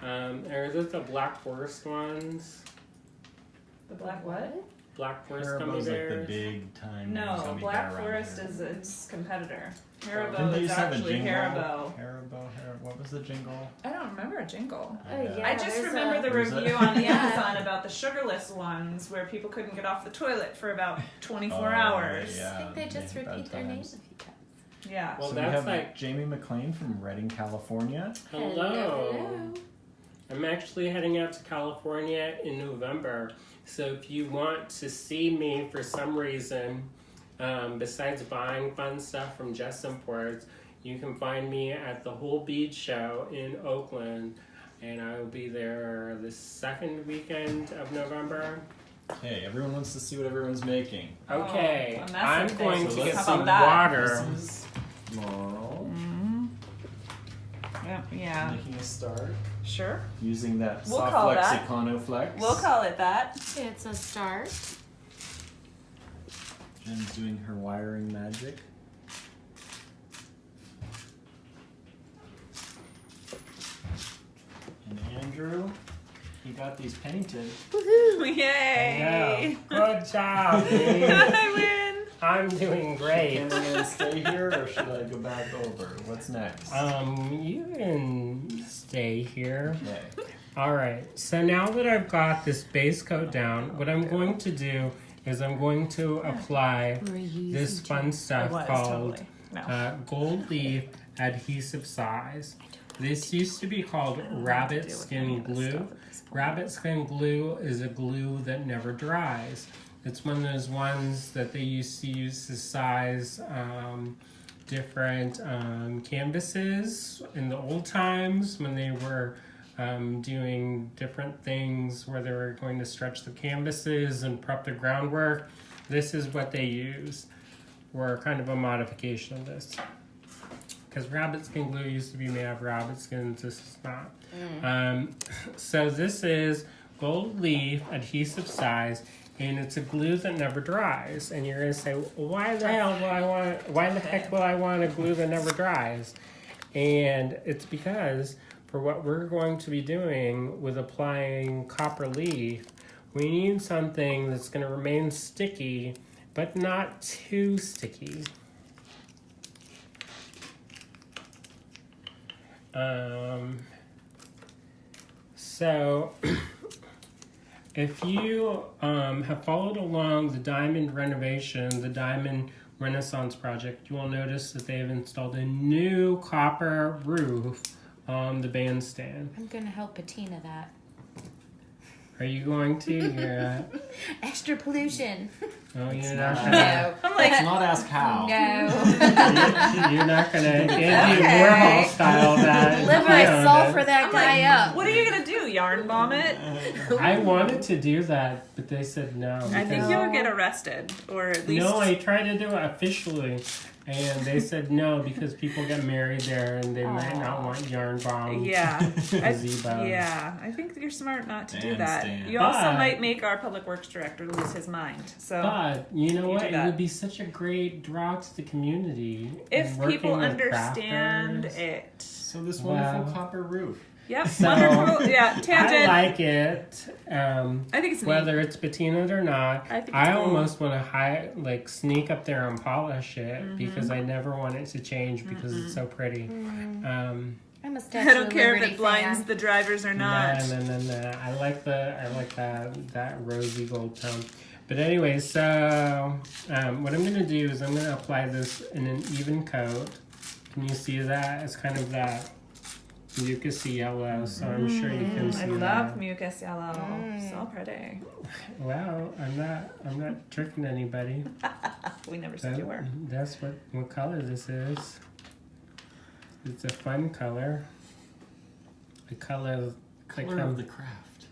Are those the Black Forest ones? The black what? Black Forest gummy Haribo's like bears. the big time. No, gummy Black bear around Forest here. is its competitor. Didn't Haribo they is used to have a actually jingle? Haribo. What was the jingle? I don't remember a jingle. Oh, yeah. I just there's remember a- the There's a- review on Yeah. Amazon about the sugarless ones where people couldn't get off the toilet for about 24 Oh, hours. yeah. I think they just Yeah, bad repeat their name a times. few times. Yeah. Well, So we that's have like Jamie McLean from Redding, California. hello. I'm actually heading out to California in November. So if you want to see me for some reason, besides buying fun stuff from Just Imports, you can find me at the Whole Bead Show in Oakland. And I will be there the second weekend of November. Hey, everyone wants to see what everyone's making. Okay, a massive I'm thing. going So to let's get How some about that? water. This is Laurel Yeah. making a start Sure. using that We'll soft call flex that. Econoflex. We'll call it that. It's a start. Jen's doing her wiring magic. And Andrew, he got these painted. Woohoo! Yeah, Yay! good job, dude. I win. I'm doing great. Can we gonna stay here or should I go back over? What's next? You can stay here. Okay. All right, so now that I've got this base coat down, what I'm going to do is I'm going to apply this fun stuff called No. Gold Leaf Adhesive Size. This used to be called Rabbit Skin Glue. Rabbit Skin Glue is a glue that never dries. It's one of those ones that they used to use to size different canvases in the old times when they were doing different things where they were going to stretch the canvases and prep the groundwork. This is what they use, or kind of a modification of this. Because rabbit skin glue used to be made of rabbit skins, this is not. So this is Gold Leaf Adhesive Size, and it's a glue that never dries. And you're gonna say, why the heck will I want a glue that never dries? And it's because for what we're going to be doing with applying copper leaf, we need something that's gonna remain sticky, but not too sticky. So if you have followed along the diamond renovation, the diamond renaissance project, you will notice that they have installed a new copper roof on the bandstand. I'm gonna help patina that. Are you going to? You're Extra pollution. oh, you're not- not gonna. No. I'm like, Let's not ask how. No. You're not gonna Andy Warhol style that. Live my around soul it. for that guy up. what are you gonna do? Yarn bomb it? I wanted to do that, but they said no. I think because- you'll get arrested, or at least. No, I tried to do it officially, and they said no because people get married there and they might not want yarn bomb. Yeah. gazebo. Yeah, I think you're smart not to do that. Bandstand. You also But- might make our public works director lose his mind. So But you know You what? do It that. would be such a great draw to the community. if working people with understand crafters. it. So this wonderful Wow. copper roof. Yep, So, wonderful. Yeah, I tangent. like it. I think it's neat. Whether it's patinaed or not, I think it's I cool. almost want to sneak up there and polish it Mm-hmm. because I never want it to change because it's so pretty. I'm a Statue I don't of care if Liberty it blinds fan. the drivers or not. No. I like that rosy gold tone. But anyway, so what I'm gonna do is I'm gonna apply this in an even coat. Can you see that? It's kind of that mucusy yellow, so I'm sure you can see I that. love mucus yellow. So pretty. Wow, I'm not tricking anybody. We never said you were. That's what color this is. It's a fun color. The color Color of the craft.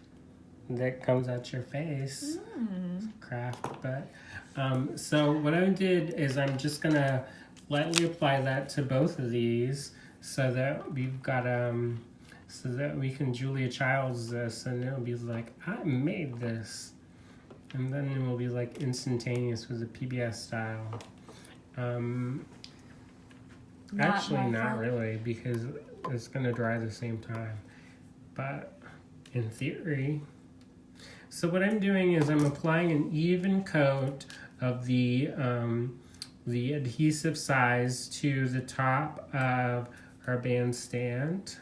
that comes out your face. Craft, but so what I did is I'm just gonna lightly apply that to both of these so that we've got so that we can Julia Childs this and it'll be like I made this, and then it will be like instantaneous with the PBS style. Actually, my not fault. really because it's gonna dry at the same time, but in theory. So what I'm doing is I'm applying an even coat of the adhesive size to the top of our bandstand.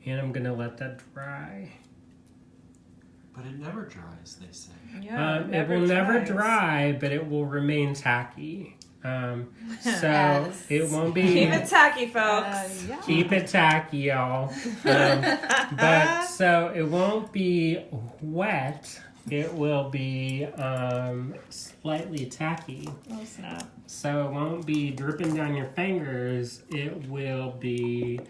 And I'm going to let that dry. But it never dries, they say. Yeah, It will never dry, but it will remain tacky. So it won't be... Keep it tacky, folks. Yeah. Keep it tacky, y'all. But so it won't be wet. It will be slightly tacky. Oh, snap. So it won't be dripping down your fingers. It will be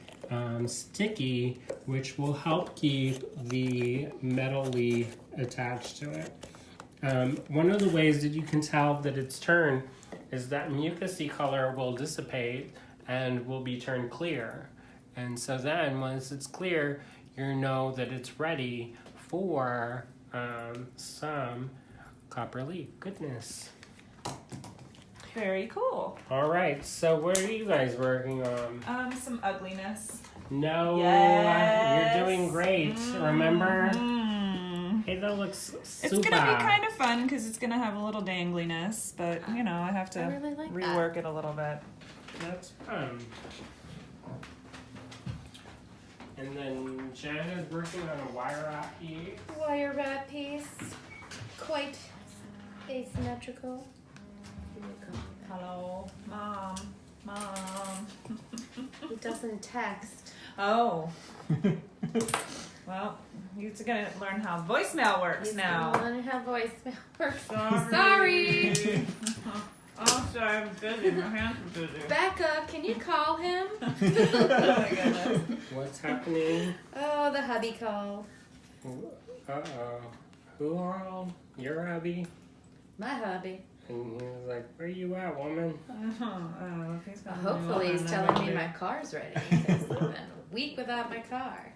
sticky, which will help keep the metal leaf attached to it. One of the ways that you can tell that it's turned is that mucousy color will dissipate and will be turned clear. And so then once it's clear, you know that it's ready for some copper leaf goodness. Very cool. All right, so what are you guys working on? Some ugliness. No, Yes. you're doing great. Remember? Hey, that looks super. It's gonna be kind of fun because it's gonna have a little dangliness, but you know I have to I really like rework it a little bit. That's fun. And then Jen is working on a wire wrap piece. Wire wrap piece, quite asymmetrical. Hello, Mom. It doesn't text. Oh. Well, you're gonna learn how voicemail works He's now. gonna learn how voicemail works. Sorry. Sorry. Oh, sorry, I'm busy. My hands are busy. Becca, can you call him? Oh my goodness. What's happening? Oh, the hubby called. Uh-oh. Who called? Your hubby? My hubby. And he was like, where you at, woman? Hopefully he's telling me my car's ready. Because I've been a week without my car.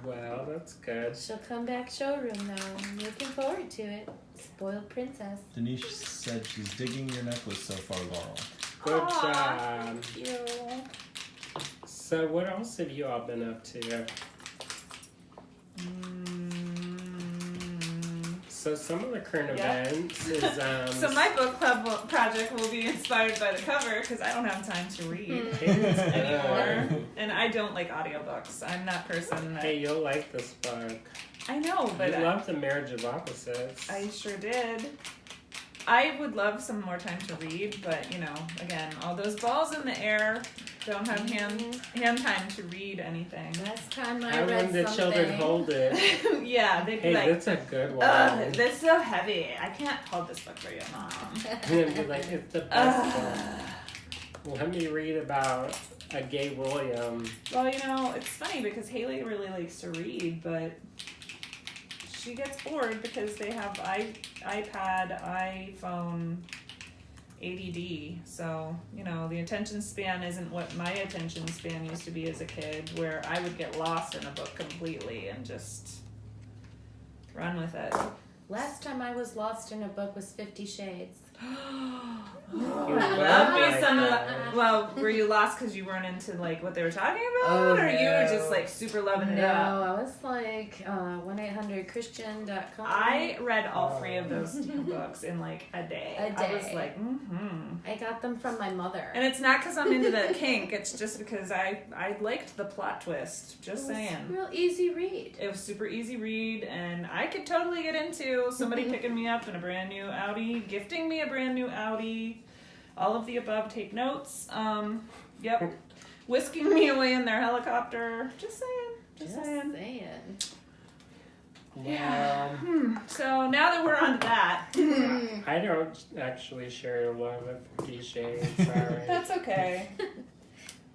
Well, that's good. She'll come back showroom now. I'm looking forward to it. Spoiled princess. Denise said she's digging your necklace so far, Laurel. Good Aw, job. Thank you. So what else have you all been up to? So some of the current events is So my book club project will be inspired by the cover because I don't have time to read anymore, and I don't like audiobooks. I'm that person that Hey, you'll like this book. I know, but You love The Marriage of Opposites. I sure did. I would love some more time to read, but you know, again, all those balls in the air, don't have hand time to read anything. Last time I I read when the something. children hold it. Yeah, they'd be Hey, like, that's a good one. "This is so heavy. I can't hold this book for you, Mom." And then be like, it's the best book. Let me read about a gay William. Well, you know, it's funny because Haley really likes to read, but she gets bored because they have iPad, iPhone, ADD. So, you know, the attention span isn't what my attention span used to be as a kid, where I would get lost in a book completely and just run with it. Last time I was lost in a book was 50 Shades. You Love me like some. that. Well, were you lost because you weren't into like what they were talking about, Oh, or you were no. just like super loving it No, up? I was like 1-800-Christian.com. I read all three of those books in like a day. A I was day. like, I got them from my mother. And it's not because I'm into the kink. It's just because I liked the plot twist. Just It was saying. real easy read. It was super easy read, and I could totally get into somebody picking me up in a brand new Audi, gifting me a brand new Audi. All of the above, take notes. Yep. Whisking me away in their helicopter. Just saying. Just saying. Yeah. So now that we're on to that, I don't actually share a love of 50 Shades. Sorry. that's okay.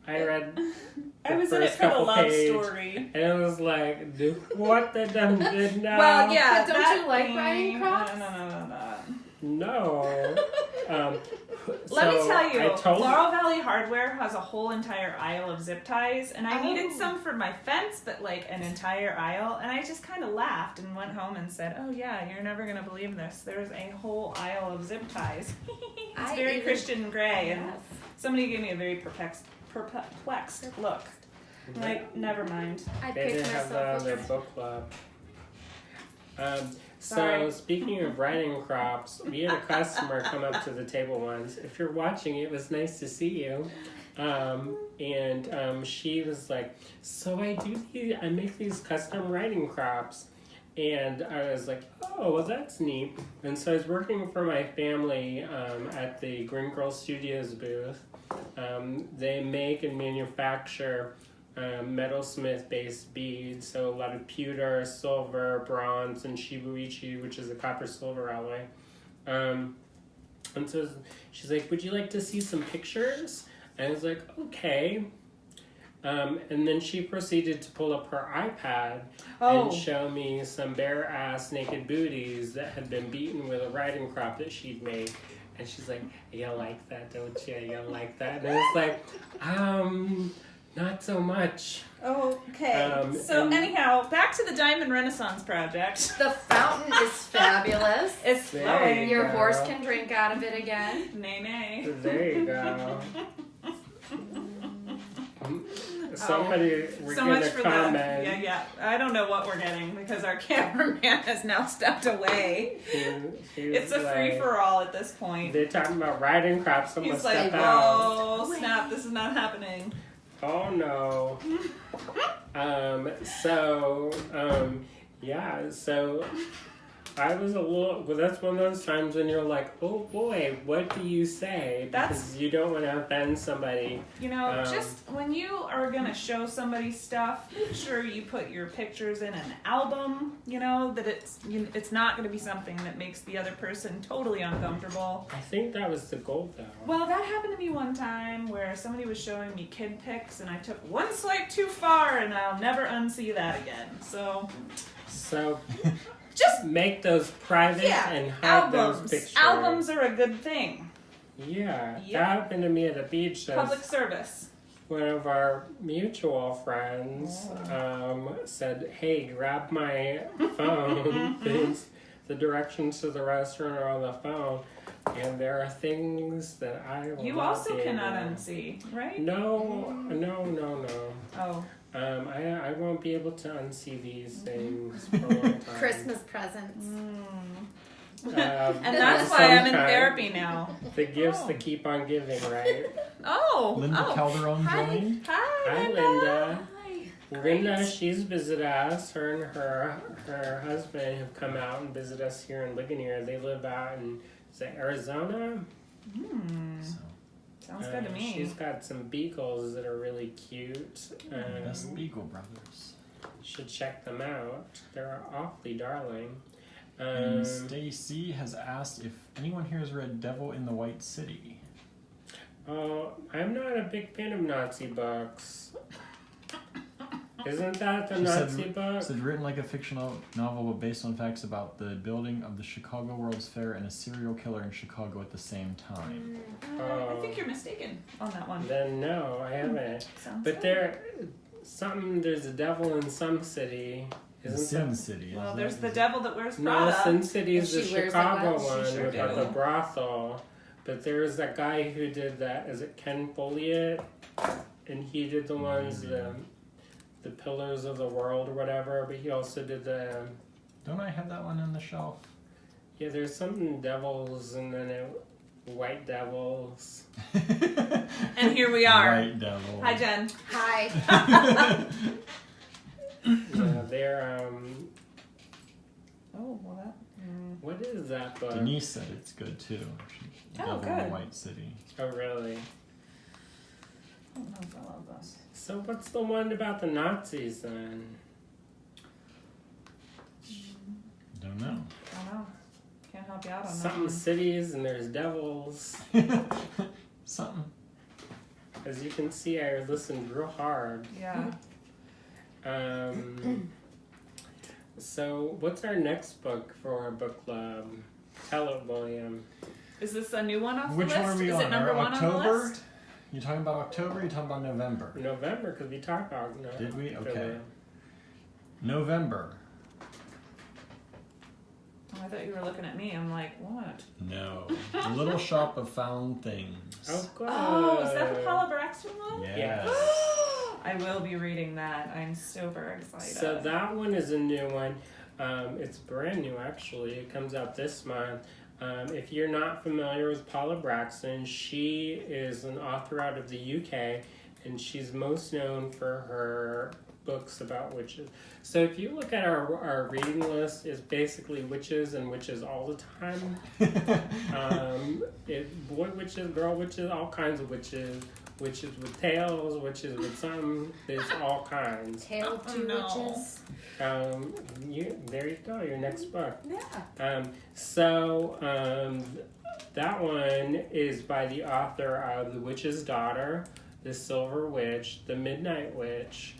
I read I the was in it first for the couple love page, story. and it was like, dude, what the dumb did now? Well, yeah. But don't that you like thing- riding crocs? No. Let me tell you, I told Laurel Valley Hardware has a whole entire aisle of zip ties, and I needed Oh. some for my fence, but like an entire aisle, and I just kind of laughed and went home and said, "Oh yeah, you're never gonna believe this. There's a whole aisle of zip ties." It's I very even- Christian Grey, and Yes. somebody gave me a very perplexed look. I'm like, never mind. I They picked didn't have myself their up. book club. So Sorry. speaking of writing crops, we had a customer come up to the table once. If you're watching, it was nice to see you. And she was like, "So I make these custom writing crops." And I was like, "Oh, well, that's neat." And so I was working for my family at the Green Girl Studios booth. They make and manufacture metalsmith-based beads, so a lot of pewter, silver, bronze, and shibuichi, which is a copper-silver alloy. And so she's like, "Would you like to see some pictures?" And I was like, "Okay." And then she proceeded to pull up her iPad and show me some bare-ass naked booties that had been beaten with a writing crop that she'd made. And she's like, "You like that, don't you? You like that?" And I was like, not so much. Okay. So anyhow, back to the Diamond Renaissance Project. The fountain is fabulous. It's There flowing. you Your go. horse can drink out of it again. Nay, nay. There you go. Somebody, we're So gonna much for comment. the yeah. I don't know what we're getting because our cameraman has now stepped away. He was It's a like, free for all at this point. They're talking about writing crops. Someone He's like, step out. "Oh snap! This is not happening." Oh no. Yeah, so I was a little, well, that's one of those times when you're like, "Oh boy, what do you say?" Because you don't want to offend somebody. You know, just when you are gonna show somebody stuff, make sure you put your pictures in an album. You know that it's not gonna be something that makes the other person totally uncomfortable. I think that was the goal, though. Well, that happened to me one time where somebody was showing me kid pics, and I took one swipe too far, and I'll never unsee that again. So just make those private and hide those pictures. Albums are a good thing. Yeah, Yep. that happened to me at a beach. Public service. One of our mutual friends said, "Hey, grab my phone. The directions to the restaurant are on the phone." And there are things that I will You not also be cannot able- unsee, right? No. Oh. I won't be able to unsee these things for a long time. Christmas presents. And that's why I'm in therapy now. The gifts that keep on giving, right? Linda Calderon joined. Hi, Linda. Linda, she's visited us. Her and her husband have come out and visited us here in Ligonier. They live out in, is it Arizona? Sounds good to me. She's got some beagles that are really cute. Best Beagle Brothers. Should check them out. They're awfully darling. And Stacy has asked if anyone here has read Devil in the White City. Oh, I'm not a big fan of Nazi books. Isn't that the She Nazi book? said written like a fictional novel but based on facts about the building of the Chicago World's Fair and a serial killer in Chicago at the same time. I think you're mistaken on that one. Then no, I haven't. Sounds But good. there's a devil in some city. Isn't Sin that? City. Well, isn't there's it? the devil that wears No, Prada. Sin City is And the she wears Chicago that well. one She sure with do. the brothel. But there's that guy who did that. Is it Ken Follett? And he did the ones, the Pillars of the World or whatever. But he also did the. Don't I have that one on the shelf? Yeah, there's something devils and then white devils. And here we are. White Devil. Hi, Jen. Hi. Yeah, they're Oh, well that. What is that book? Denise said it's good too. Devil in good. the White City. Oh, really? I don't know if I love this. So what's the one about the Nazis then? Don't know. I don't know. Can't help you out on that Something one. cities and there's devils. Something. As you can see, I listened real hard. Yeah. So what's our next book for our book club? Tell it, William. Is this a new one off Which the list? one are we Is on? it number Our one on the October? list? You talking about October or you talking about November? November, because we talked about Did we? Okay. October. November. Oh, I thought you were looking at me. I'm like, what? No. The Little Shop of Found Things. Oh, good. Oh, is that the Paula Braxton one? Yes. I will be reading that. I'm super excited. So that one is a new one. It's brand new, actually. It comes out this month. If you're not familiar with Paula Braxton, she is an author out of the UK, and she's most known for her books about witches. So if you look at our reading list, it's basically witches and witches all the time. Boy witches, girl witches, all kinds of witches. Witches with tails, witches with something. There's all kinds. Tale of Two Witches. There you go. Your next book. Yeah. That one is by the author of The Witch's Daughter, The Silver Witch, The Midnight Witch,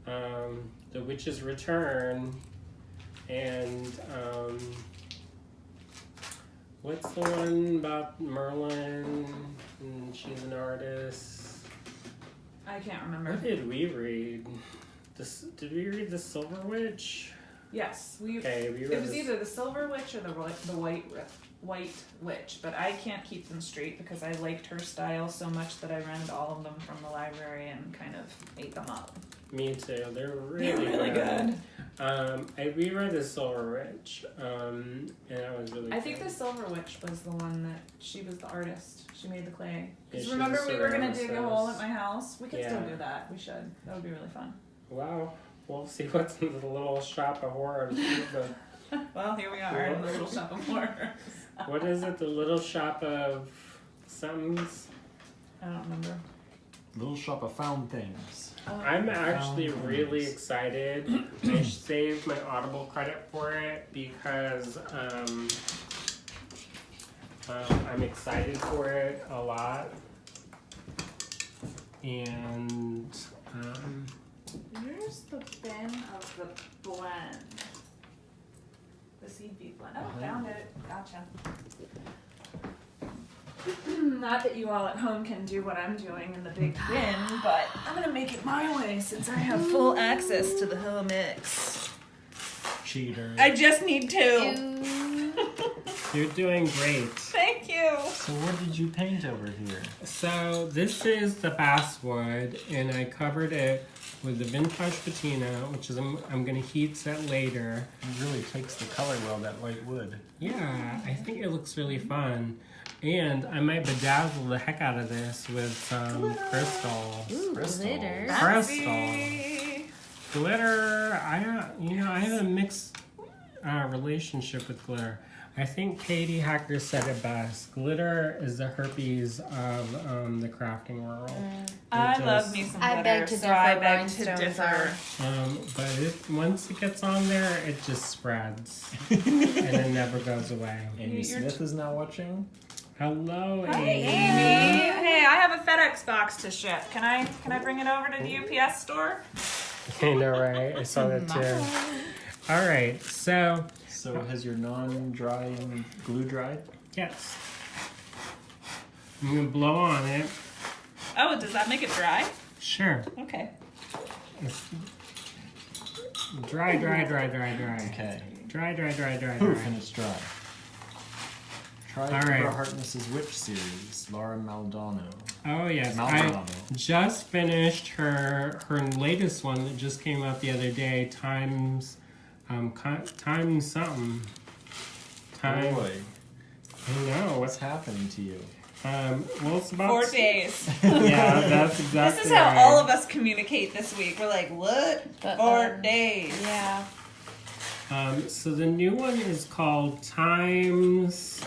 The Witch's Return, and what's the one about Merlin? And she's an artist. I can't remember. What did we read? Did we read The Silver Witch? Yes, We it was either the Silver Witch or the White Witch, but I can't keep them straight because I liked her style so much that I rented all of them from the library and kind of ate them up. Me too. They're They're really good. I reread The Silver Witch, and that was really I think good. the Silver Witch was the one that she was the artist. She made the clay. Yeah, Because she's remember a we were going to dig a ceramicist. hole at my house? We could still Yeah. do that. We should. That would be really fun. Wow. We'll see what's in the little shop of horrors. Well, here we are in the little shop of horrors. What is it? The little shop of somethings? I don't remember. Little Shop of Found Things. I'm actually Found really things. excited. I saved my Audible credit for it because I'm excited for it a lot. And Where's the bin of the blend? The seed beet blend. Oh, found it. Gotcha. Not that you all at home can do what I'm doing in the big bin, but I'm gonna make it my way since I have full access to the whole mix. Cheater. I just need two. you're doing great. Thank you. So what did you paint over here? So this is the basswood, and I covered it with the vintage patina, which is I'm gonna heat set later. It really takes the color well, that white wood. Yeah, I think it looks really fun. And I might bedazzle the heck out of this with some crystals. Ooh, Crystal. glitter. Fancy. Glitter, I have a mixed relationship with glitter. I think Katie Hacker said it best. Glitter is the herpes of the crafting world. I love me some glitter, I beg to so I differ, beg to rhinestones differ. But once it gets on there, it just spreads. And it never goes away. Amy Smith is now watching. Hello, Hey, Amy. Amy. Hey, I have a FedEx box to ship. Can I bring it over to the UPS store? I know, right? I saw that too. All right, so So has your non-drying glue dried? yes, I'm gonna blow on it. Oh, does that make it dry? Sure. Okay. Dry. Okay. Dry. Poof, and it's dry. Try All Laura right. Harkness's Witch series, Laura Maldonado. Oh yes, Maldonado. I just finished her latest one that just came out the other day. Time something. Time. Boy, I know. what's happening to you? Well, it's about 4 days. Yeah, that's exactly. This is how right. all of us communicate this week. We're like, what? 4 days. Yeah. So the new one is called Times.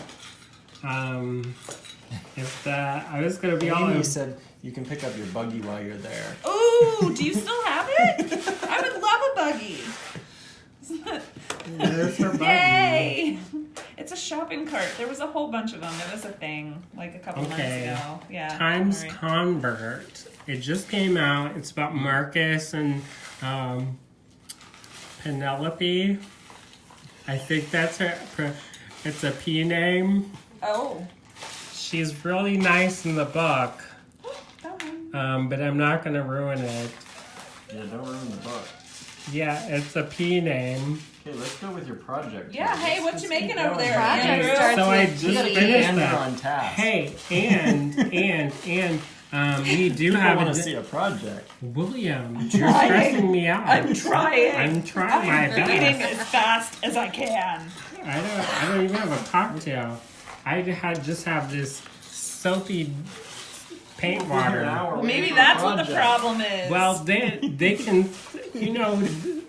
If that I was gonna be Amy honest. said you can pick up your buggy while you're there. Ooh, do you still have it? I would love a buggy. There's her buggy. Yay! It's a shopping cart. There was a whole bunch of them. It was a thing like a couple months ago. Yeah. Times don't worry. Convert. It just came out. It's about Marcus and Penelope. I think that's her. It's a P name. Oh. She's really nice in the book, Don't but I'm not gonna ruin it. Yeah, don't ruin the book. Yeah, it's a P name. Okay, let's go with your project. Yeah, here. hey, what Let's you keep making going. over there, Project Andrew? starts So I with just P. finished And that. you're on task. Hey, and We do I have want to see a project. William, you're stressing me out. I'm trying. I'm trying my Eating best. as fast as I can. I don't even have a cocktail. I just have this soapy paint water. Maybe that's what the problem is. Well, they can,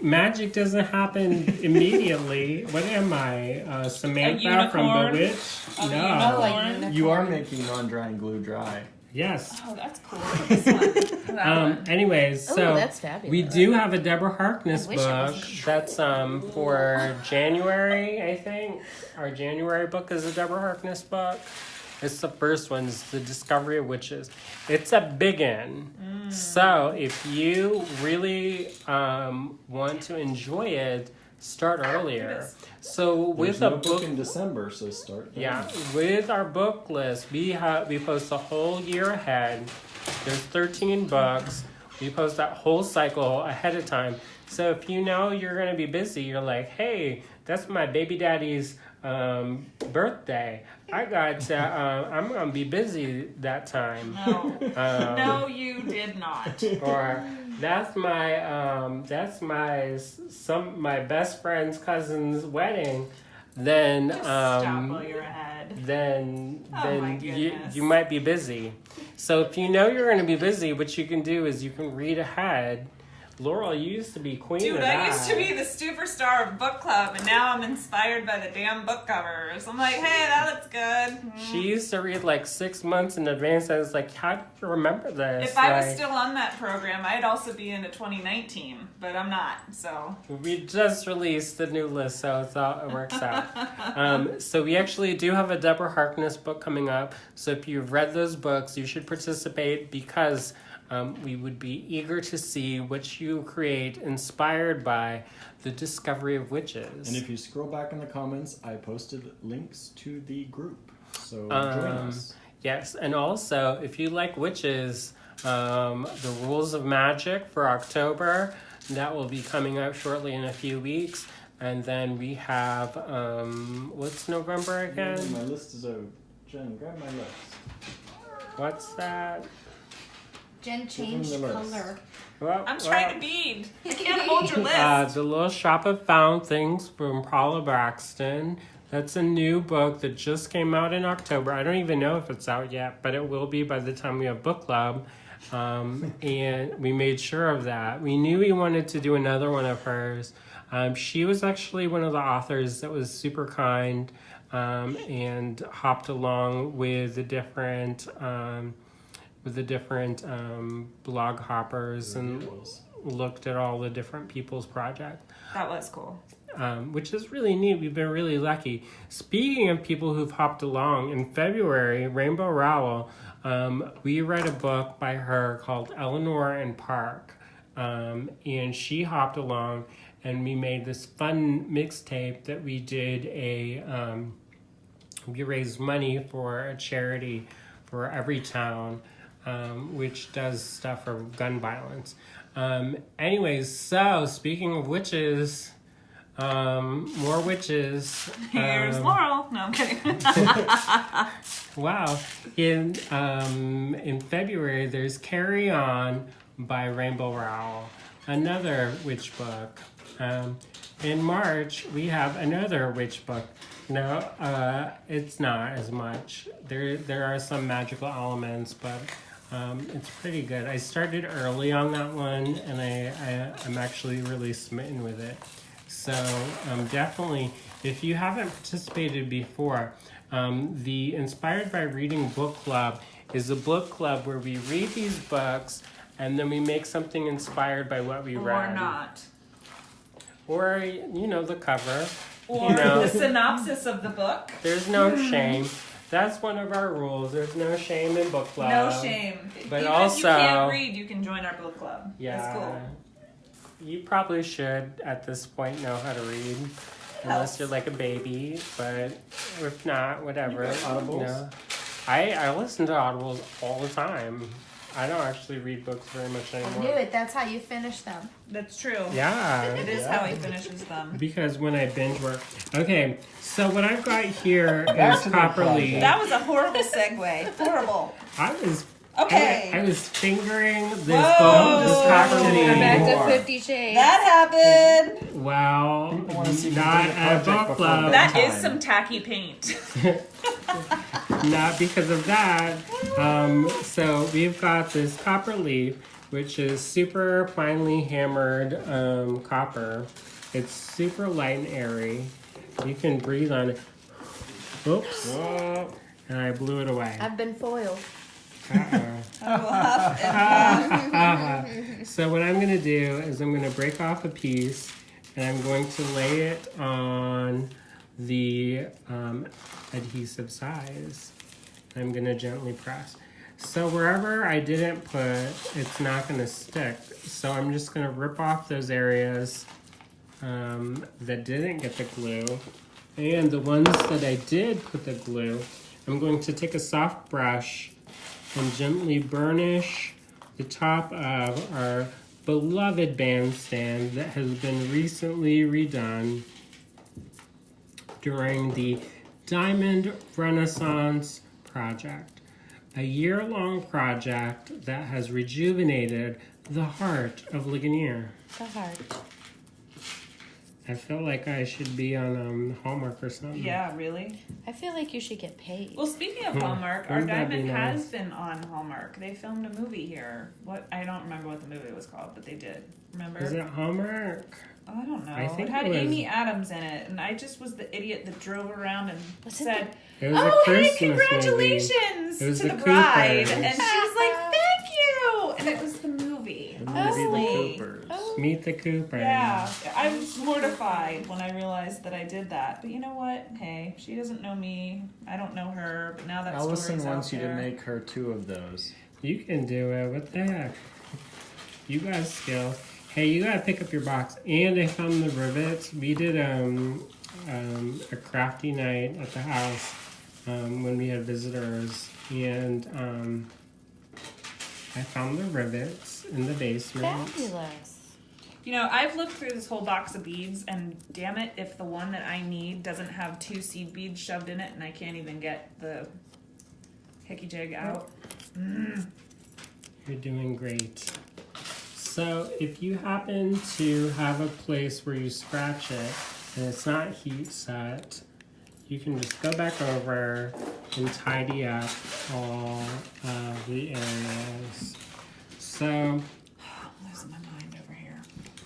magic doesn't happen immediately. What am I, Samantha from unicorn? Bewitched? A No. unicorn? You are making non-drying glue dry. Yes. Oh, that's cool. This one. That one. Anyways, Ooh, so that's fabulous. we do have a Deborah Harkness I wish I book. was- That's for January, I think. Our January book is a Deborah Harkness book. It's the first one. It's The Discovery of Witches. It's a big one. So if you really want to enjoy it, start earlier. So with There's a no book in December, so start there. yeah, with our book list, we post a whole year ahead. There's 13 books. We post that whole cycle ahead of time. So if you know you're gonna be busy, you're like, hey, that's my baby daddy's birthday. I'm gonna be busy that time. No. No, you did not. Or that's my best friend's cousin's wedding. Then Just stop while you're ahead. then Oh my you goodness. might be busy. So if you know you're going to be busy, what you can do is you can read ahead. Laurel, you used to be queen Dude, of I that. used to be the superstar of book club, and now I'm inspired by the damn book covers. I'm like, hey, that looks good. She used to read like 6 months in advance. I was like, how do you remember this? If I was Like, still on that program, I'd also be into 2019, but I'm not, so. we just released the new list, so it works out. So we actually do have a Deborah Harkness book coming up. So if you've read those books, you should participate because we would be eager to see what you create inspired by The Discovery of Witches. And if you scroll back in the comments, I posted links to the group. So join us. Yes, and also if you like witches, the Rules of Magic for October, that will be coming out shortly in a few weeks. And then we have, what's November again? My list is out. Jen, grab my list. What's that? Jen changed the list. color. Well, I'm trying to bead. I can't hold your list. The Little Shop of Found Things from Paula Braxton. That's a new book that just came out in October. I don't even know if it's out yet, but it will be by the time we have book club. And we made sure of that. We knew we wanted to do another one of hers. She was actually one of the authors that was super kind and hopped along with the different blog hoppers and looked at all the different people's projects. That was cool. Which is really neat. We've been really lucky. Speaking of people who've hopped along, in February, Rainbow Rowell, we read a book by her called Eleanor and Park. And she hopped along and we made this fun mixtape that we did we raised money for a charity for every town, which does stuff for gun violence. Anyways, so speaking of witches, more witches. Here's Laurel. No, I'm kidding. Wow. In February, there's Carry On by Rainbow Rowell, another witch book. In March, we have another witch book. No, it's not as much. There are some magical elements, but it's pretty good. I started early on that one, and I'm actually really smitten with it. So definitely, if you haven't participated before, the Inspired by Reading Book Club is a book club where we read these books, and then we make something inspired by what we read. Or not. Or, the cover. Or the synopsis of the book. There's no shame. That's one of our rules. There's no shame in book club. No shame. But Even also, if you can't read, you can join our book club. yeah, That's cool. you probably should at this point know how to read, unless you're like a baby. But if not, whatever. Audibles? I listen to audibles all the time. I don't actually read books very much I anymore. knew it. That's how you finish them. That's true. Yeah. It is how he finishes them. Because when I binge work. Okay, so what I've got here Back is to the Copperleaf. project. That was a horrible segue. Horrible. I was Okay. I was fingering this Whoa. gold, this We're copper We're Hey. back leaf. to More. 50 Shades. That happened. Well, People wanna see if you not can do a at project book before club. bed. That Time. is some tacky paint. Not because of that. So we've got this copper leaf, which is super finely hammered copper. It's super light and airy. You can breathe on it. Oops. Whoa. And I blew it away. I've been foiled. So what I'm going to do is I'm going to break off a piece and I'm going to lay it on the adhesive size. I'm going to gently press. So wherever I didn't put, it's not going to stick. So I'm just going to rip off those areas that didn't get the glue. And the ones that I did put the glue, I'm going to take a soft brush and gently burnish the top of our beloved bandstand that has been recently redone during the Diamond Renaissance project. A year-long project that has rejuvenated the heart of Ligonier. The heart. I feel like I should be on Hallmark or something. Yeah, really? I feel like you should get paid. Well, speaking of Hallmark, our Wouldn't that be diamond nice? has been on Hallmark. They filmed a movie here. What I don't remember what the movie was called, but they did. Remember? Is it Hallmark? Oh, I don't know. I think it had it was- Amy Adams in it, and I just was the idiot that drove around and Was it said, It was "Oh, a hey, Christmas congratulations It was to the the bride!" Coopers. And she was like, "Thank you," and it was the movie. The Honestly. Coopers. Meet the Cooper. Yeah, I was mortified when I realized that I did that. But you know what? Hey, she doesn't know me. I don't know her. But now that Allison story's wants out you to there. make her 2 of those. You can do it. What the heck? You got skill. Hey, you gotta pick up your box. And I found the rivets. We did a crafty night at the house when we had visitors, and I found the rivets in the basement. Fabulous. You know, I've looked through this whole box of beads, and damn it, if the one that I need doesn't have 2 seed beads shoved in it, and I can't even get the hickey jig out. You're doing great. So if you happen to have a place where you scratch it and it's not heat set, you can just go back over and tidy up all of the areas. So I'm losing my mind over here.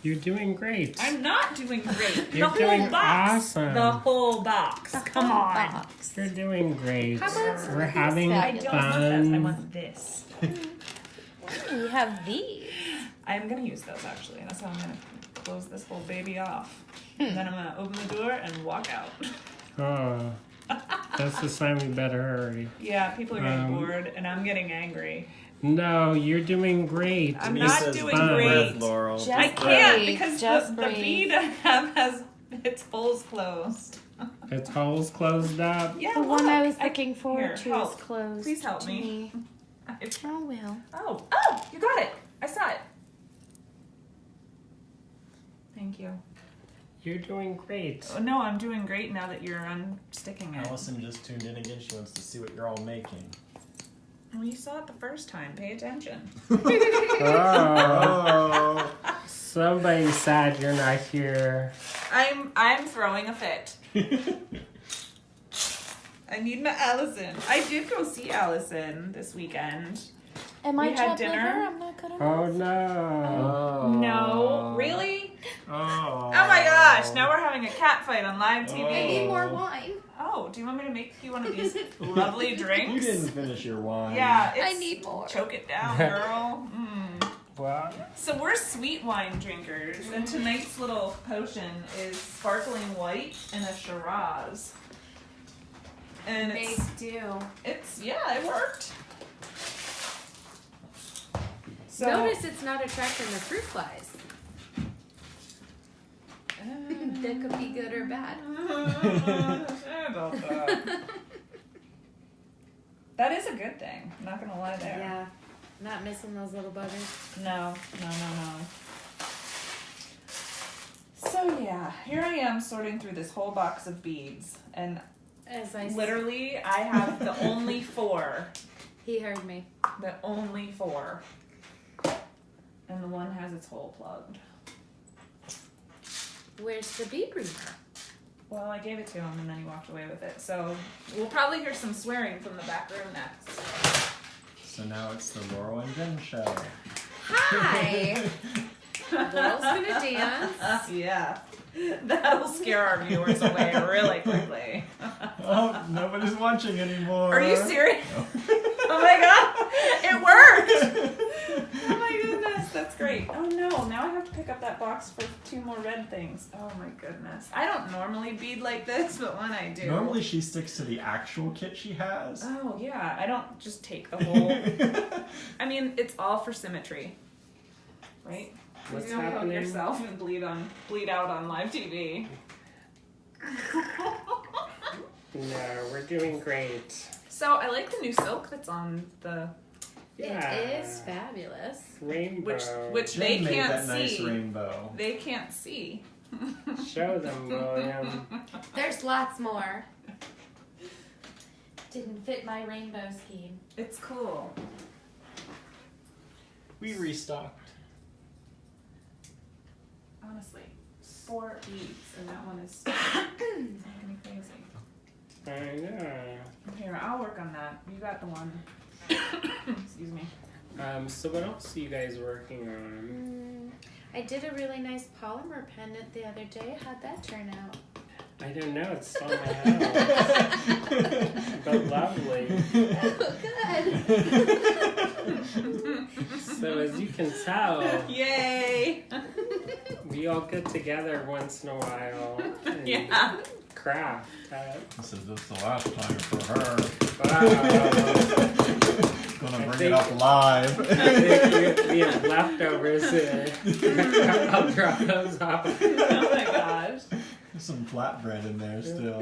you're doing great. I'm not doing great. You're the doing whole box. awesome. The whole box. Come on. Box. You're doing great. How about We're having that? I don't want this. I fun. want this. You have these. I'm gonna use those actually. That's how I'm gonna close this whole baby off. And then I'm gonna open the door and walk out. Oh, that's the sign we better hurry. Yeah, people are getting bored, and I'm getting angry. No, you're doing great. I'm Denise not says, doing "Deep great. breath, Laurel. Just I can't breathe. because Just the breathe. bead I have has its holes closed. Its holes closed up. Yeah, The one I was look, looking forward here, to help. is closed. Please help to me. Oh, well. Oh, you got it. I saw it. Thank you. You're doing great. Oh, no, I'm doing great now that you're unsticking it. Allison just tuned in again. She wants to see what you're all making. Well, you saw it the first time. Pay attention. Oh, somebody's sad you're not here. I'm throwing a fit. I need my Allison. I did go see Allison this weekend. Am We I had chopped dinner. liver? I'm not good enough. Oh no. No, really? Oh. Oh my gosh! Now we're having a cat fight on live TV. I need more wine. Oh, do you want me to make you one of these lovely You drinks? didn't finish your wine. Yeah, I it's, need more. choke it down, girl. Well, So we're sweet wine drinkers, and tonight's little potion is sparkling white and a Shiraz. And it's yeah, it worked. So Notice it's not attracting the fruit flies. That could be good or bad. Sorry about that. That is a good thing. I'm not gonna lie there. Yeah. Not missing those little buggers. No. So yeah, here I am sorting through this whole box of beads, and As I literally I have the only 4 He heard me. But only 4. And the one has its hole plugged. Where's the bead reader? Well, I gave it to him and then he walked away with it. So we'll probably hear some swearing from the back room next. So now it's the Laurel and Jen show. Hi! Laurel's gonna dance. Yeah. That'll scare our viewers away really quickly. Oh, nobody's watching anymore. Are you serious? No. Oh my god! It worked! Oh my goodness, that's great. Oh no, now I have to pick up that box for 2 more red things. Oh my goodness. I don't normally bead like this, but when I do. Normally she sticks to the actual kit she has. Oh yeah, I don't just take the whole. I mean, it's all for symmetry. Right? What's you don't happening? Help yourself and bleed out on live TV. No, we're doing great. So I like the new silk that's on the Yeah. It is fabulous. Rainbow. which Jen they made can't that nice see. rainbow. They can't see. Show them, William. There's lots more. Didn't fit my rainbow scheme. It's cool. We restocked. Honestly, 4 beads, and that one is making me crazy. I know. Here, I'll work on that. You got the one. Excuse me. So what else are you guys working on? I did a really nice polymer pendant the other day. How'd that turn out? I don't know, it's still in my house. But lovely. Oh, So as you can tell, Yay! we all get together once in a while and Yeah. craft. This is just the last time for her. Wow. Gonna bring think- it up live. I think we have leftovers. I'll drop those off. Oh my gosh. There's some flatbread in there still.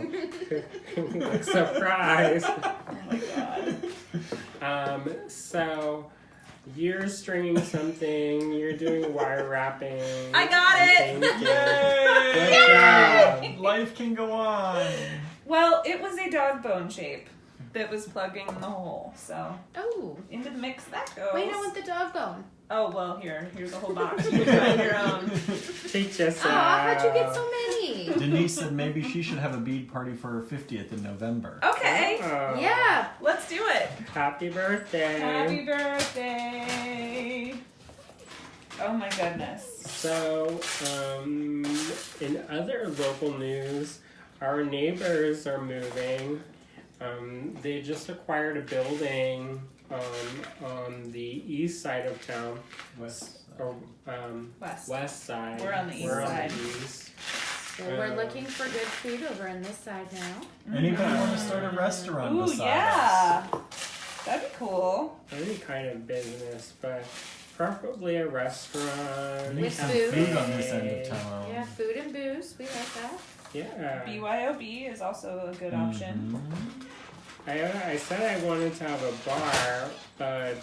Surprise. Oh my god. So you're stringing something, you're doing wire wrapping. I got and it! painting. Yay! Good job. Life can go on. Well, it was a dog bone shape that was plugging in the hole, so Oh, into the mix that goes. wait, I want the dog bone. Oh, well, here's a whole box. You can find your own. Teach us Oh, how'd you get so many? Denise said maybe she should have a bead party for her 50th in November. Okay, Oh. Yeah. let's do it. Happy birthday. Happy birthday. Oh my goodness. So, in other local news, our neighbors are moving. They just acquired a building on the east side of town, West. or west side. We're on the east We're side. on the east. Well, we're looking for good food over on this side now. Anybody want to start a restaurant Ooh, beside yeah. That'd be cool. Any kind of business, but preferably a restaurant. us? We need With some food. food on this end of town. Yeah, food and booze. We like that. Yeah. BYOB is also a good option. Mhm. I said I wanted to have a bar, but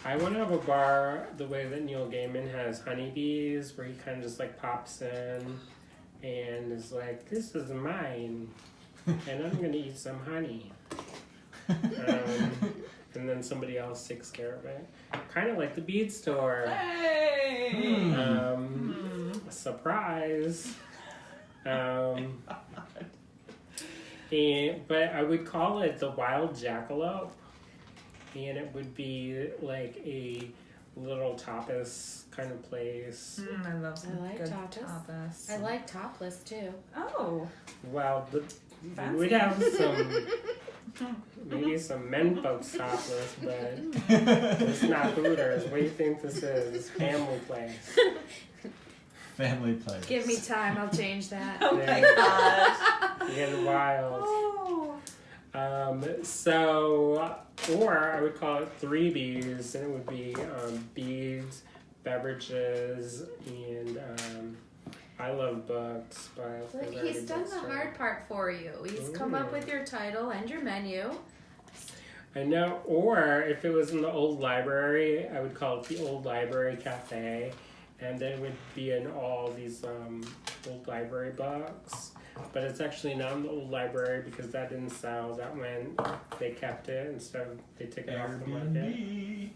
I want to have a bar the way that Neil Gaiman has Honeybees, where he kind of just like pops in and is like, "This is mine, and I'm gonna eat some honey," and then somebody else takes care of it, kind of like the bead store. Hey! Surprise. But I would call it the Wild Jackalope, and it would be like a little tapas kind of place. I love some I like good tapas. tapas. I like topless too. Oh. Well, we Fancy. would have some, maybe some men folks topless, but it's not Hooters. What do you think this is? Family place. Family place. Give me time, I'll change that. Oh my Yeah. gosh. You're getting wild. Oh. Or I would call it 3 B's, and it would be beads, beverages, and I love books. But Look, he's done the hard part for you. He's come up with your title and your menu. I know. Or if it was in the old library, I would call it the Old Library Cafe, and then it would be in all these old library books. but it's actually not in the old library because that didn't sell. That went, they kept it instead of they took it off the market. Airbnb.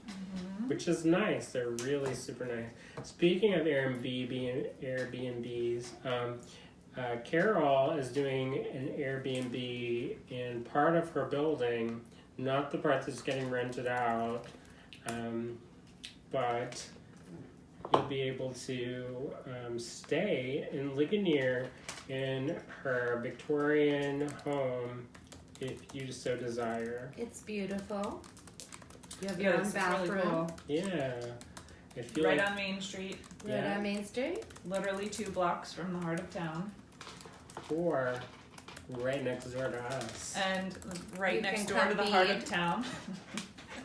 Which is nice. They're really super nice. Speaking of Airbnbs, Carol is doing an Airbnb in part of her building, not the part that's getting rented out, but you'll be able to stay in Ligonier in her Victorian home if you so desire. It's beautiful. You have Yeah, your own this is really bathroom. cool. Yeah. If you Right like, on Main Street, Right Yeah. on Main Street. literally 2 blocks from the heart of town, or right next door to us. and right You next can door to the heart bead. of town.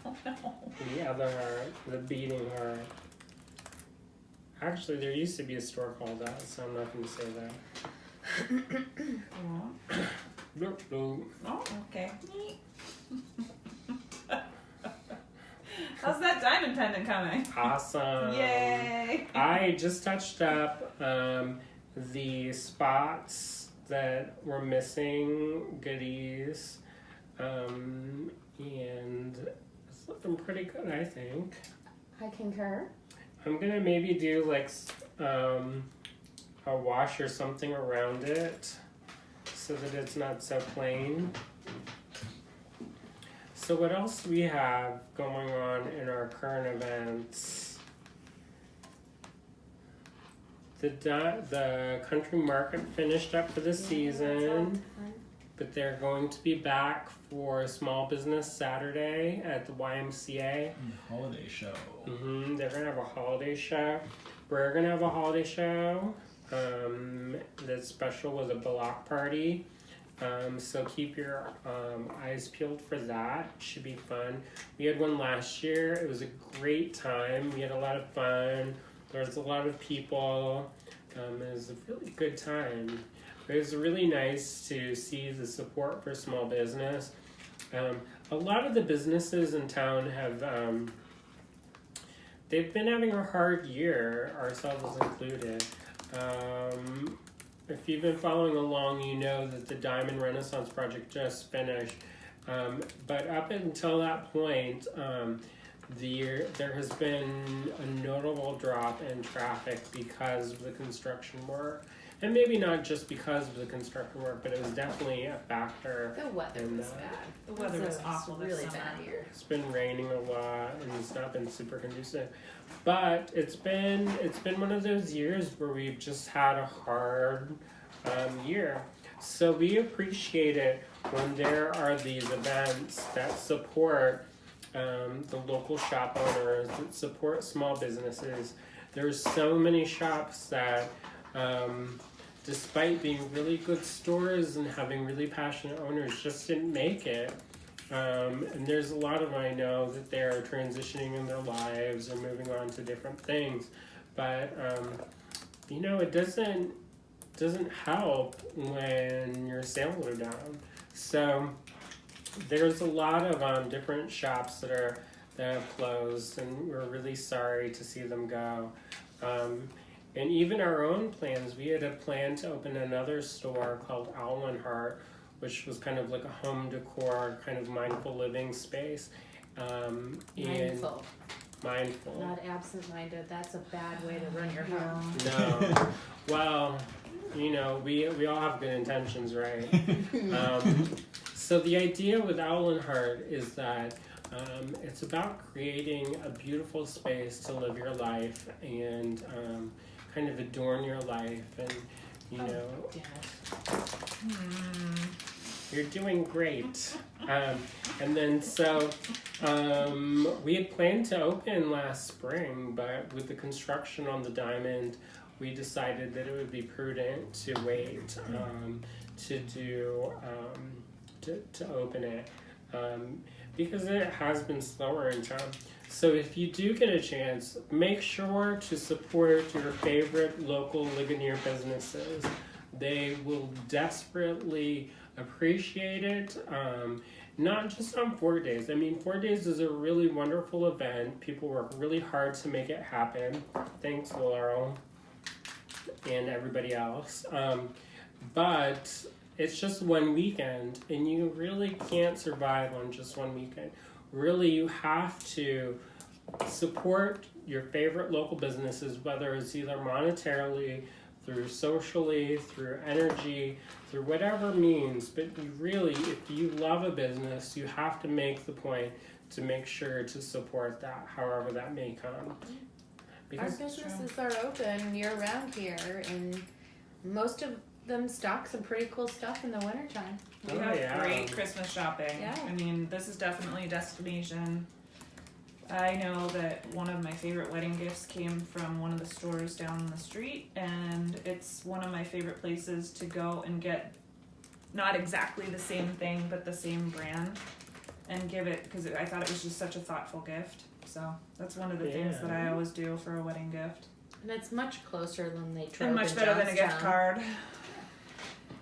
Oh no. The other heart, the beating heart. Actually, there used to be a store called that, so I'm not going to say that. Bloop, bloop. Oh, okay. How's that diamond pendant coming? Awesome. Yay! I just touched up the spots that were missing goodies, and it's looking pretty good, I think. I concur. I'm gonna maybe do like a wash or something around it so that it's not so plain. So what else do we have going on in our current events? The country market finished up for the season, but they're going to be back for Small Business Saturday at the YMCA. Holiday show. They're gonna have a holiday show. We're gonna have a holiday show. That's special with a block party. So keep your eyes peeled for that. Should be fun. We had one last year. It was a great time. We had a lot of fun. There was a lot of people. It was a really good time. It was really nice to see the support for small business. A lot of the businesses in town have they've been having a hard year, ourselves included. If you've been following along, you know that the Diamond Renaissance project just finished. But up until that point, there has been a notable drop in traffic because of the construction work. And maybe not just because of the construction work, but it was definitely a factor. The weather in was that. bad. The weather was awful this really summer. bad here. It's been raining a lot and it's not been super conducive. But it's been one of those years where we've just had a hard year. So we appreciate it when there are these events that support the local shop owners, that support small businesses. There's so many shops that despite being really good stores and having really passionate owners, just didn't make it. And there's a lot of them I know that they're transitioning in their lives or moving on to different things. But it doesn't help when your sales are down. So there's a lot of different shops that have closed, and we're really sorry to see them go. And even our own plans, we had a plan to open another store called Owl and Heart, which was kind of like a home decor, kind of mindful living space. Mindful. Mindful. Not absent-minded. That's a bad way to run your home. No. Well, we all have good intentions, right? So the idea with Owl and Heart is that it's about creating a beautiful space to live your life and kind of adorn your life, and you're doing great. And then so we had planned to open last spring, but with the construction on the Diamond, we decided that it would be prudent to wait to open it because it has been slower in town. So if you do get a chance, make sure to support your favorite local Ligonier businesses. They will desperately appreciate it. Not just on 4 days. I mean, 4 days is a really wonderful event. People work really hard to make it happen. Thanks, Laurel, and everybody else. but it's just one weekend, and you really can't survive on just one weekend. Really, you have to support your favorite local businesses, whether it's either monetarily, through socially, through energy, through whatever means. But you really, if you love a business, you have to make the point to make sure to support that, however that may come. Our businesses are open year-round here, and most of them stock some pretty cool stuff in the wintertime. We have great Christmas shopping. Yeah. I mean, this is definitely a destination. I know that one of my favorite wedding gifts came from one of the stores down the street, and it's one of my favorite places to go and get not exactly the same thing, but the same brand, and give it, because I thought it was just such a thoughtful gift. So that's one of the things that I always do for a wedding gift. And it's much closer than they trope. And much better than a gift card.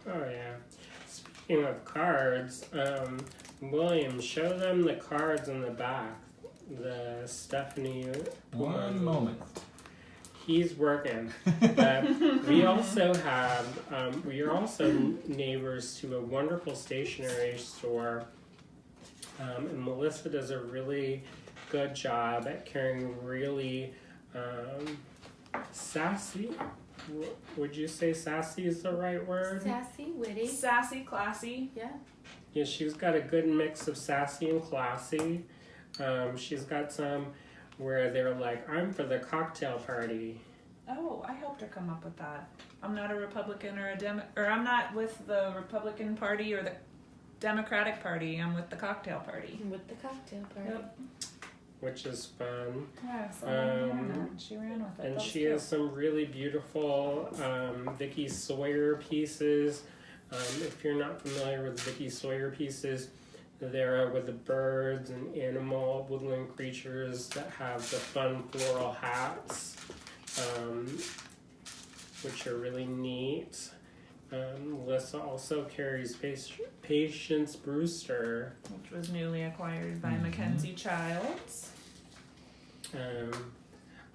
Oh yeah. Speaking of cards, William, show them the cards on the back. The Stephanie. One moment. He's working. But we also have, we are also neighbors to a wonderful stationery store. And Melissa does a really good job at carrying really sassy. Would you say sassy is the right word? Sassy, witty. Sassy, classy. Yeah. Yeah, she's got a good mix of sassy and classy. She's got some where they're like, I'm for the cocktail party. Oh, I helped her come up with that. I'm not a Republican or I'm not with the Republican Party or the Democratic Party. I'm with the cocktail party. With the cocktail party. Yep. Which is fun. Yeah, so she ran with it. And That she was has some really beautiful Vicky Sawyer pieces. If you're not familiar with Vicky Sawyer pieces, they're with the birds and animal woodland creatures that have the fun floral hats, which are really neat. Melissa also carries Patience Brewster, which was newly acquired by Mackenzie Childs.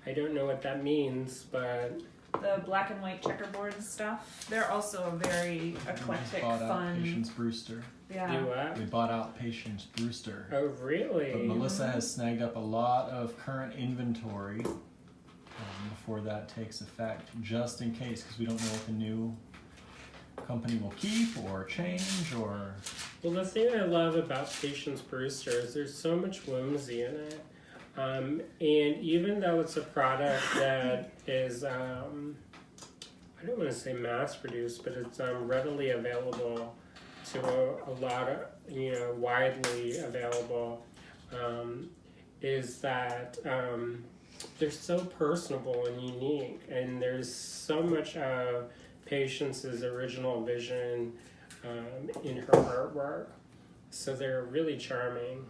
I don't know what that means, but the black and white checkerboard stuff. They're also a very eclectic, bought fun. Out Patience Brewster. Yeah. do what? We bought out Patience Brewster. Oh, really? But Melissa has snagged up a lot of current inventory before that takes effect, just in case, because we don't know what the new company will keep or change or. Well, the thing I love about Patience Brewster is there's so much whimsy in it. And even though it's a product that is, I don't want to say mass produced, but it's readily available to a lot of, widely available, is that they're so personable and unique. And there's so much of Patience's original vision in her artwork. So they're really charming.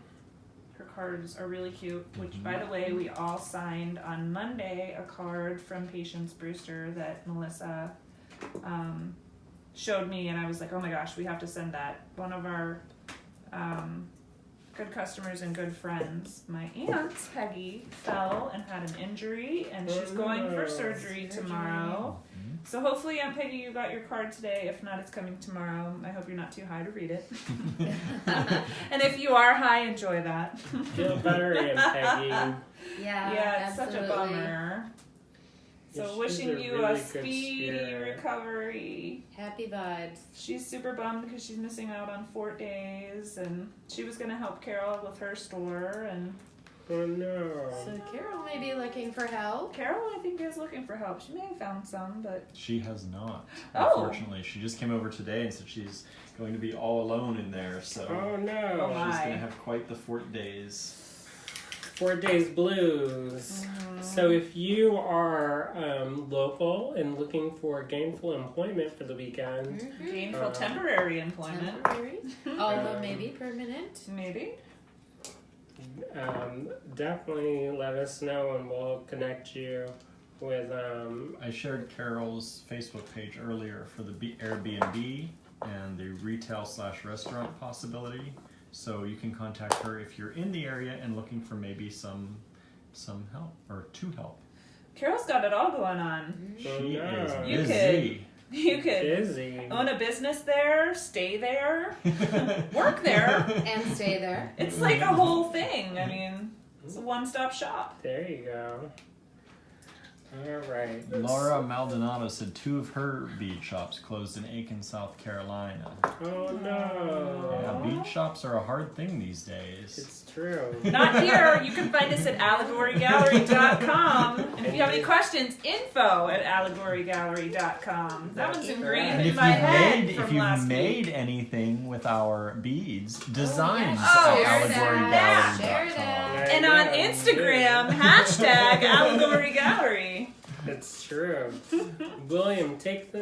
Her cards are really cute, which, by the way, we all signed on Monday a card from Patience Brewster that Melissa showed me, and I was like, oh my gosh, we have to send that. One of our good customers and good friends, my aunt, Peggy, fell and had an injury, and she's going for surgery tomorrow. So hopefully, Aunt Peggy, you got your card today. If not, it's coming tomorrow. I hope you're not too high to read it. And if you are high, enjoy that. Feel better, Aunt Peggy. Yeah, it's such a bummer. So Yeah, wishing she's a you really a good speedy spirit. recovery. Happy vibes. She's super bummed because she's missing out on 4 days, and she was going to help Carol with her store, and Oh no. So Carol may be looking for help. Carol, I think, is looking for help. She may have found some, but She has not. Oh. Unfortunately, she just came over today and said she's going to be all alone in there. So Oh Oh, no. my. she's going to have quite the 4 days. 4 days blues. So if you are local and looking for gainful employment for the weekend, gainful temporary employment. Temporary. Although maybe permanent. Maybe. definitely let us know and we'll connect you with I shared Carol's Facebook page earlier for the Airbnb and the retail/restaurant possibility. So you can contact her if you're in the area and looking for maybe some help or to help. Carol's got it all going on. She yeah. is You busy. You could Busy. own a business there, stay there, work there. And stay there. It's like a whole thing. I mean, it's a one-stop shop. There you go. All right. Laura Maldonado said 2 of her bead shops closed in Aiken, South Carolina. Oh no. Yeah, bead shops are a hard thing these days. It's true. Not here. You can find us at allegorygallery.com. And if you have any questions, info@allegorygallery.com. That one's engraved And in if my head you've from last made week. anything with our beads, designs Oh, at share allegorygallery.com. that. And on Instagram, hashtag Allegory Gallery. It's true. William, take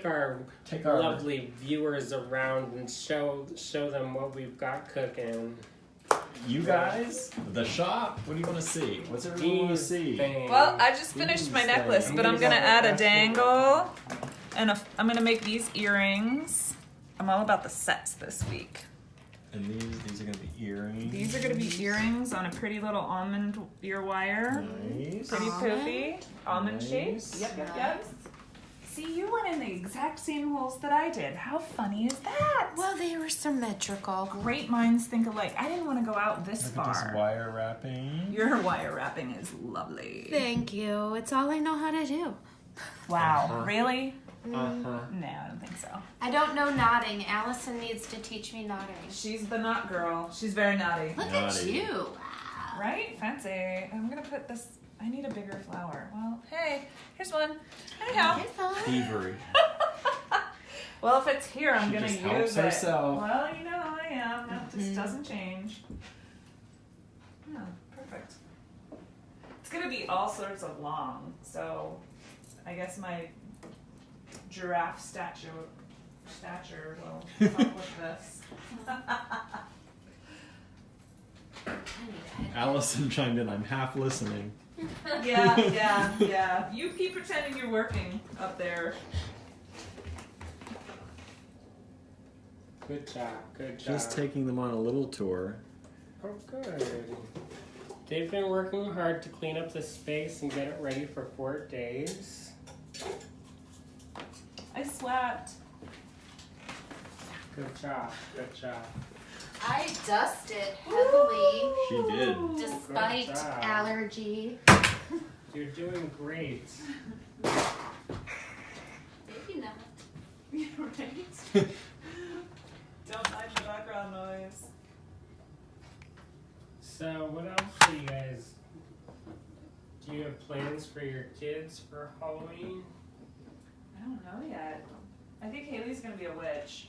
our lovely viewers around and show them what we've got cooking. You guys, the shop. What do you want to see? What's everyone want to see? Well, I just finished my necklace, but I'm gonna add a dangle, and I'm gonna make these earrings. I'm all about the sets this week. And these are gonna be earrings. These are gonna be earrings on a pretty little almond ear wire. Nice. Pretty poofy, almond Nice. shaped. Yep. See, you went in the exact same holes that I did. How funny is that? Well, they were symmetrical. Great minds think alike. I didn't want to go out this Look far. at this wire wrapping. Your wire wrapping is lovely. Thank you. It's all I know how to do. Wow, really? Uh-huh. No, I don't think so. I don't know knotting. Allison needs to teach me knotting. She's the knot girl. She's very naughty. Look at Naughty. you. Wow. Right? Fancy. I'm gonna put this. I need a bigger flower. Well, hey, here's one. Anyhow. Thievery. Well, if it's here, I'm She gonna just use helps it. herself. Well, you know how I am. That just doesn't change. Oh, perfect. It's gonna be all sorts of long, so I guess my giraffe stature will help with this. Allison chimed in. I'm half listening. Yeah. You keep pretending you're working up there. Good job. Just taking them on a little tour. Oh, good. They've been working hard to clean up the space and get it ready for 4 days. I slept. Good job. I dusted heavily She did. despite Good job. allergy. You're doing great. Maybe not. Right? Don't mind the background noise. So, what else do you guys? Do you have plans for your kids for Halloween? I don't know yet. I think Haley's gonna be a witch.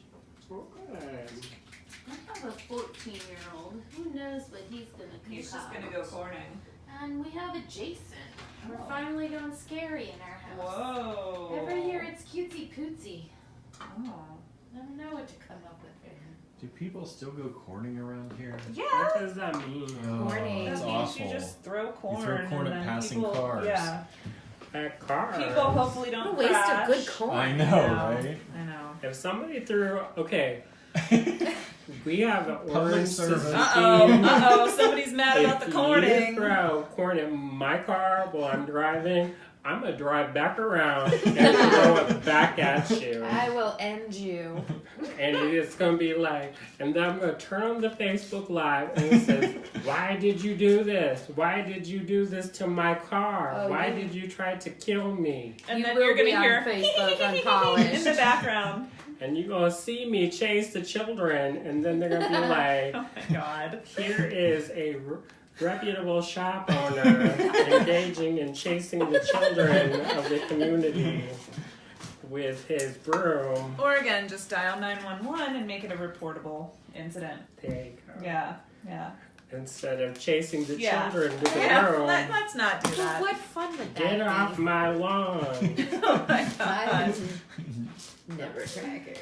Oh, good. I have a 14-year-old. Who knows what he's going to He's just concoct. gonna go corning. And we have a Jason. We're Oh. finally going scary in our house. Whoa. Every year it's cutesy pootsy. Oh. I don't know what to come up with for him. Do people still go corning around here? Yeah. What does that mean? Corning. That's That means awful. you just throw corn. throw corn and at then passing people, cars. Yeah. At cars. People hopefully don't What a waste crash. of good corn. I know, right? I know. If somebody threw, okay, we have an ordinance service. Uh-oh. Somebody's mad about the If corning. you throw corn in my car while I'm driving, I'm gonna drive back around and throw it back at you. I will end you. And it's gonna be like, and then I'm gonna turn on the Facebook Live and it says, "Why did you do this? Why did you do this to my car? Oh, Why yeah. did you try to kill me?" And You then will you're be gonna on hear Facebook in unpolished. the background. And you're gonna see me chase the children, and then they're gonna be like, Oh my god. "Here is a reputable shop owner engaging in chasing the children of the community with his broom." Or again, just dial 911 and make it a reportable incident. There you go. Yeah. Instead of chasing the Yeah. children with a Yeah. broom. Let's not do But that. what fun would that Get be? off my lawn. Oh my god. Never tracker.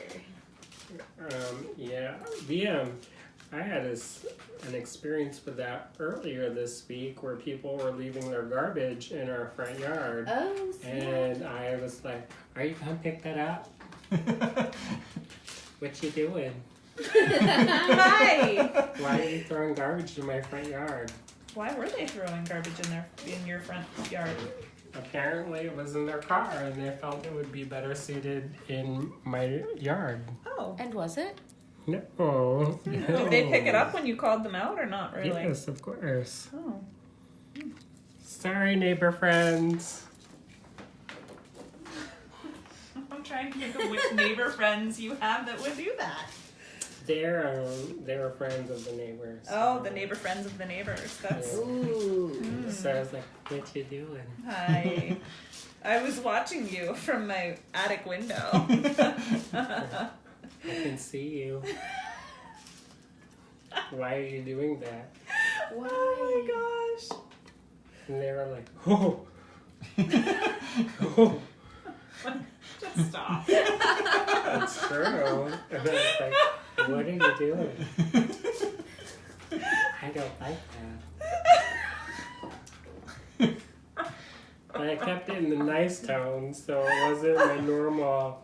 I had an experience with that earlier this week where people were leaving their garbage in our front yard. Oh, snap. And I was like, "Are you gonna pick that up? What you doing? Hi. Why are you throwing garbage in my front yard?" Why were they throwing garbage in your front yard? apparently it was in their car, and they felt it would be better suited in my yard. Oh. And was it? No. Did they pick it up when you called them out or not really? Yes, of course. Oh. Sorry, neighbor friends. I'm trying to think of which neighbor friends you have that would do that. They were friends of the neighbors. Oh, the neighbor friends of the neighbors. That's. Yeah. Ooh. So I was like, what you doing? Hi. I was watching you from my attic window. I can see you. Why are you doing that? Why? Oh my gosh. And they were like, oh. Oh. Just stop. It's true. And I was like, what are you doing? I don't like that. But I kept it in the nice tone, so it wasn't my normal,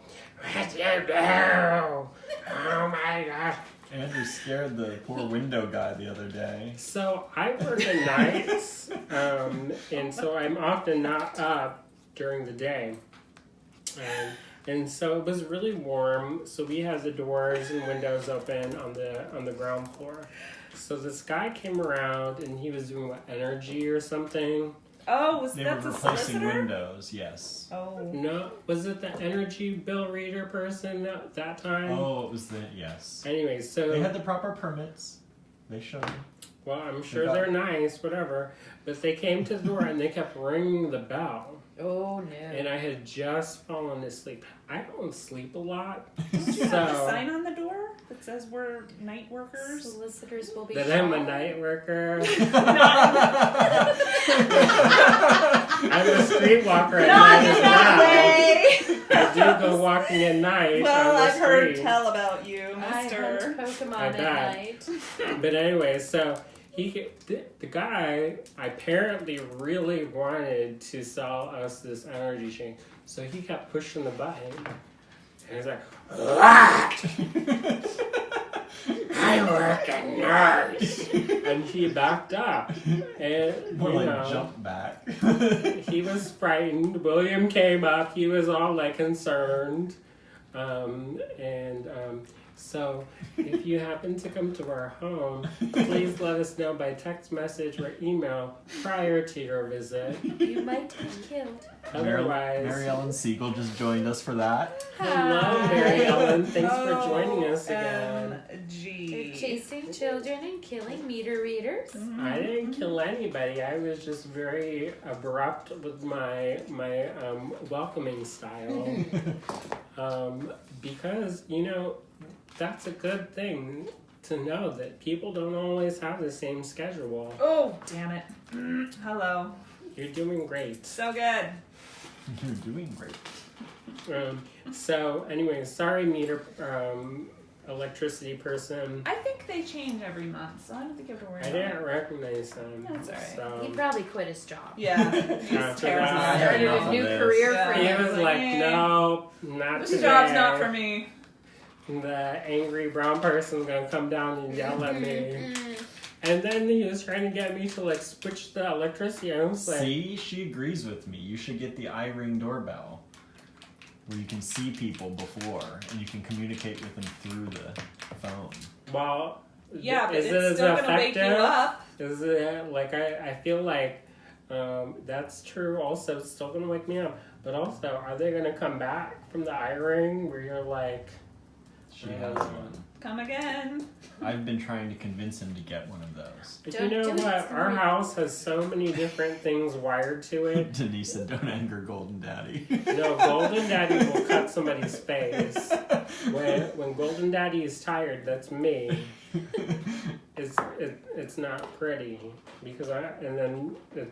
what you do? Oh my gosh. Andrew scared the poor window guy the other day. So I work at nights, and so I'm often not up during the day. And so it was really warm, so we had the doors and windows open on the ground floor. So this guy came around and he was doing energy or something. Oh, They that were the replacing solicitor? windows, yes. Oh. No, was it the energy bill reader person that time? Oh, it was yes. Anyway, so They had the proper permits. They showed them. well, I'm sure got- they're nice, whatever. But they came to the door and they kept ringing the bell. Oh no. And I had just fallen asleep. I don't sleep a lot, Don't you have a so sign on the door that says we're night workers? Solicitors will be that I'm a shocked. night worker. Not I'm a streetwalker at Not night in as that well. way! I do go walking at night Well, on the I've heard street. tell about you, I mister. hunt Pokemon I at bet. night. But anyway, so the guy apparently really wanted to sell us this energy drink, so he kept pushing the button, and he's like, "What? I work at nurse," and he backed up, and More you like know, jump back. he was frightened. William came up. He was all like concerned. So if you happen to come to our home, please let us know by text message or email prior to your visit. You might get killed. Otherwise, Mary Ellen Siegel just joined us for that. hello, Mary Ellen. Thanks for joining us again. They're OMG. chasing children and killing meter readers. I didn't kill anybody. I was just very abrupt with my welcoming style. Because, that's a good thing to know that people don't always have the same schedule. Oh, damn it. Hello. You're doing great. So good. You're doing great. So anyway, sorry, meter electricity person. I think they change every month, so I don't think you have to worry I about didn't it. recognize them. That's all right. So, He probably quit his job. Yeah. After terrible. that, Started enough a of new this. career Yeah. for he him. was like, like, eh. no, not This today. job's not for me. The angry brown person's gonna come down and yell at me. And then he was trying to get me to switch the electricity. I was like, See, she agrees with me. You should get the iRing doorbell, where you can see people before and you can communicate with them through the phone. well, Yeah, but is it's it as still gonna wake you effective? up. Is it I feel like that's true. Also, it's still gonna wake me up. But also, are they gonna come back from the iRing where you're like, She has one. Come again. I've been trying to convince him to get one of those. but Don't you know do it, what? it's gonna Our be- house has so many different things wired to it. Denise said, "Don't anger Golden Daddy." No, Golden Daddy will cut somebody's face. When Golden Daddy is tired, that's me. It's not pretty because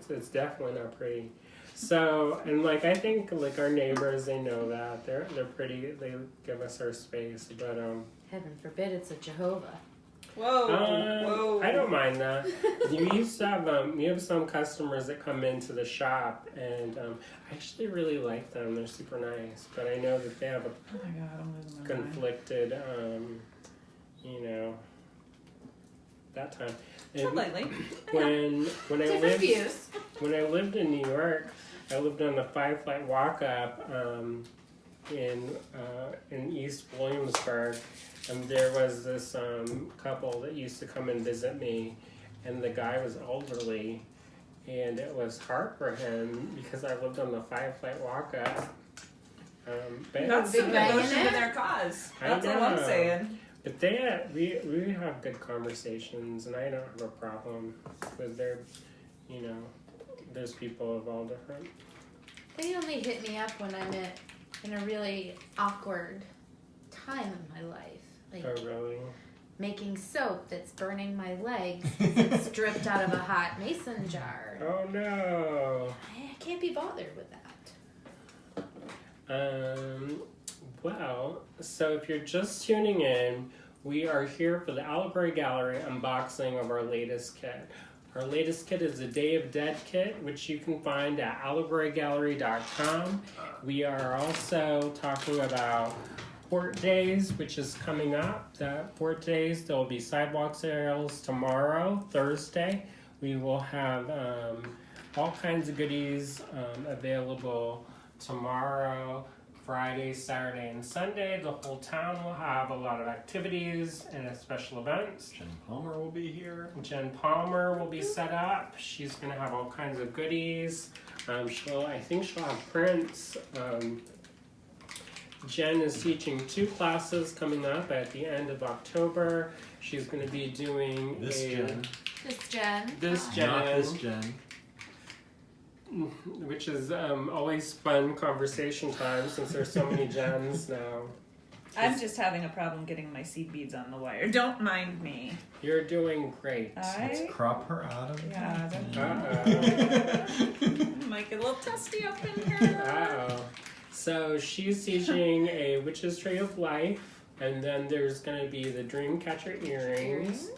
it's definitely not pretty. So and I think our neighbors, they know that they're pretty. They give us our space, but Heaven forbid it's a Jehovah. Whoa. Whoa. I don't mind that. You used to have you have some customers that come into the shop, and I actually really like them. They're super nice, but I know that they have a Oh my god, I'm losing my mind. conflicted, that time. So And lately. when I Different lived views. when I lived in New York, I lived on the 5-flight walk up in East Williamsburg, and there was this couple that used to come and visit me, and the guy was elderly, and it was hard for him because I lived on the 5-flight walk up. But That's big some bang in devotion to there. their cause. I That's all I'm know. saying. But we have good conversations, and I don't have a problem with their, there's people of all different. They only hit me up when I'm in a really awkward time in my life. Like Oh, really? making soap that's burning my legs because it's dripped out of a hot mason jar. Oh, no. I can't be bothered with that. Well, so if you're just tuning in, we are here for the Allegory Gallery unboxing of our latest kit. Our latest kit is the Day of Dead kit, which you can find at allegorygallery.com. We are also talking about Port Days, which is coming up. The Port Days, there will be sidewalk sales tomorrow, Thursday. We will have all kinds of goodies available tomorrow, Friday, Saturday, and Sunday. The whole town will have a lot of activities and special events. Jen Palmer will be here. Jen Palmer will be set up. She's going to have all kinds of goodies. I think she'll have prints. Jen is teaching 2 classes coming up at the end of October. She's going to be doing This Jen. This Jen. This Hi. Jen. Not this Jen. Which is always fun conversation time since there's so many Jens now. I'm just having a problem getting my seed beads on the wire. Don't mind me. You're doing great. Let's crop her out of Yeah, Uh-oh. might get a little testy up in here. Uh-oh. So she's teaching a Witch's Tree of Life, and then there's going to be the Dreamcatcher earrings.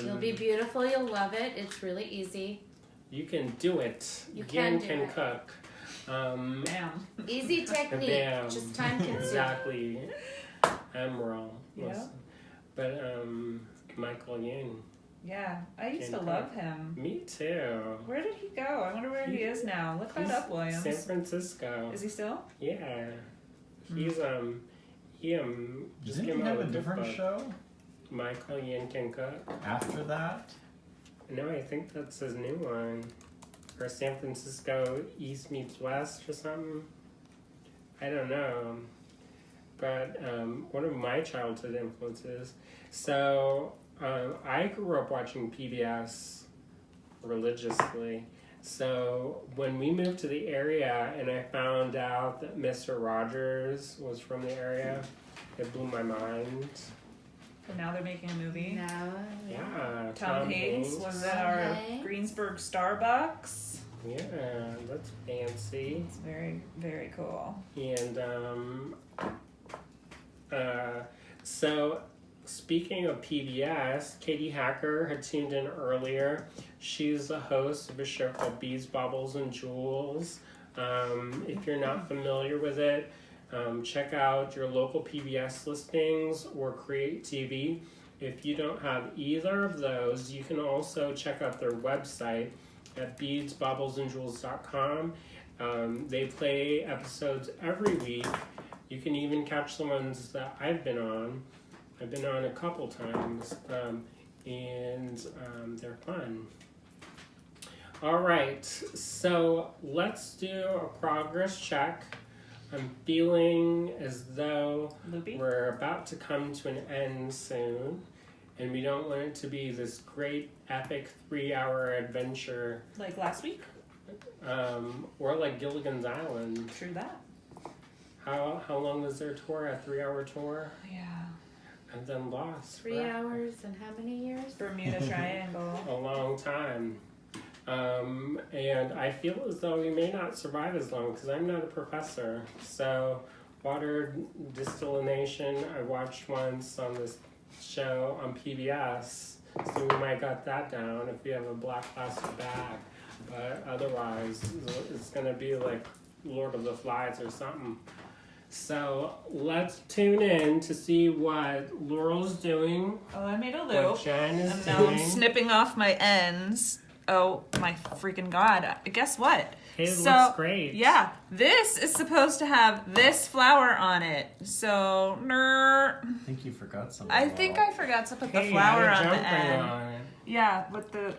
You'll be beautiful. You'll love it. It's really easy. You can do it. You Jen can do it. cook. Bam. Easy technique. Bam. Just time consuming. Exactly. Emerald. Yeah. But Michael Young. Yeah, I used to Can love him. Me too. Where did he go? I wonder where he is now. Look that up, Williams. San Francisco. Is he still? Yeah. He's just Didn't came he out have a with different book. show Michael Yin Can Cook. after that? No, I think that's his new one. Or San Francisco East meets West or something. I don't know. But one of my childhood influences. So I grew up watching PBS religiously. So when we moved to the area and I found out that Mr. Rogers was from the area, it blew my mind. And now they're making a movie. No. Yeah, Tom Hanks was at our Hanks. Greensburg Starbucks. Yeah, that's fancy. It's very, very cool. And so speaking of PBS, Katie Hacker had tuned in earlier. She's the host of a show called Beads, Baubles, and Jewels. If you're not familiar with it, check out your local PBS listings or Create TV. If you don't have either of those, you can also check out their website at beadsbaublesandjewels.com. They play episodes every week. You can even catch the ones that I've been on. I've been on a couple times, and they're fun. All right, so let's do a progress check. I'm feeling as though Loopy? we're about to come to an end soon, and we don't want it to be this great, epic 3-hour adventure, Like last week? or like Gilligan's Island. True that. How long was their tour? A 3-hour tour? Yeah. And then lost. 3 hours and how many years? Bermuda Triangle. A long time. And I feel as though we may not survive as long because I'm not a professor. So water distillation I watched once on this show on PBS. So we might got that down if we have a black plastic bag. But otherwise it's going to be like Lord of the Flies or something. So let's tune in to see what Laurel's doing, Oh, I made a what loop. Jen is And now I'm doing. snipping off my ends. oh my freaking God. Guess what? It looks great. Yeah, this is supposed to have this flower on it. So, I think you forgot something. I think I forgot to put the Hey, flower add a on the jump ring end. on it. Yeah, with the...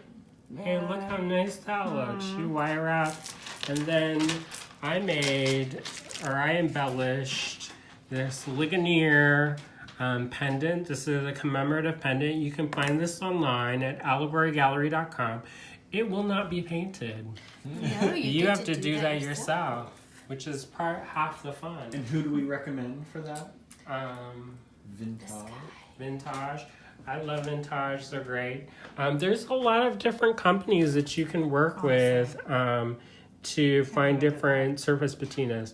Hey, look how nice that looks. Mm-hmm. You wire wrap. And then I embellished this Ligonier pendant. This is a commemorative pendant. You can find this online at allegorygallery.com. It will not be painted. No, You have to do that yourself, which is half the fun. And who do we recommend for that? Vintage. I love Vintage. They're great. There's a lot of different companies that you can work with to find different surface patinas.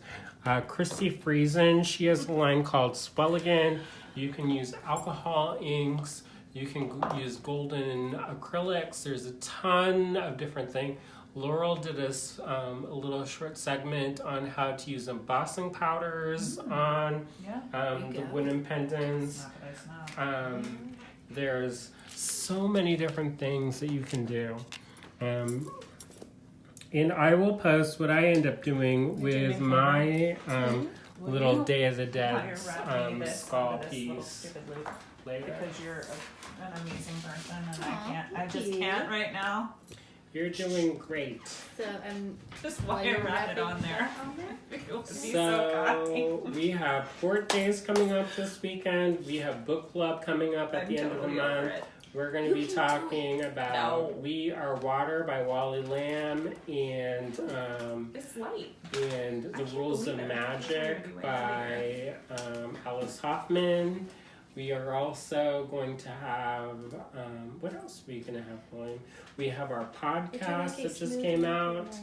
Christy Friesen, she has a line called Swelligan. You can use alcohol inks. You can use golden acrylics. There's a ton of different things. Laurel did a little short segment on how to use embossing powders on the wooden pendants. There's so many different things that you can do. And I will post what I end up doing with my little Day of the Dead skull piece later. Because you're an amazing person and I just can't right now. You're doing great. So Just wire wrap it on there. It would be so So we have Port Days coming up this weekend. We have book club coming up at the end of the month. We're going to be talking about We Are Water by Wally Lamb and It's light. and The Rules of Magic by Alice Hoffman. We are also going to have, what else are we going to have going? We have our podcast that just came out,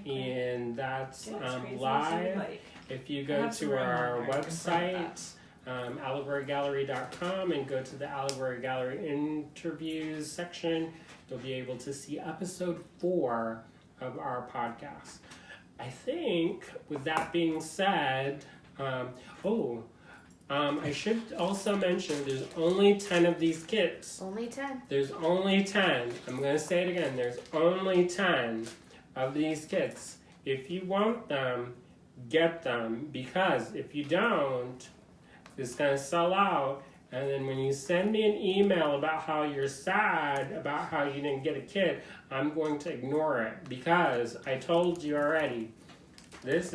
and that's live. If you go to our website, allegorygallery.com, and go to the Allegory Gallery interviews section, you'll be able to see episode 4 of our podcast. I think, with that being said, I should also mention there's only 10 of these kits. only 10. There's only 10. I'm going to say it again. There's only 10 of these kits. If you want them, get them. Because if you don't, it's going to sell out. And then when you send me an email about how you're sad about how you didn't get a kit, I'm going to ignore it. Because I told you already. There's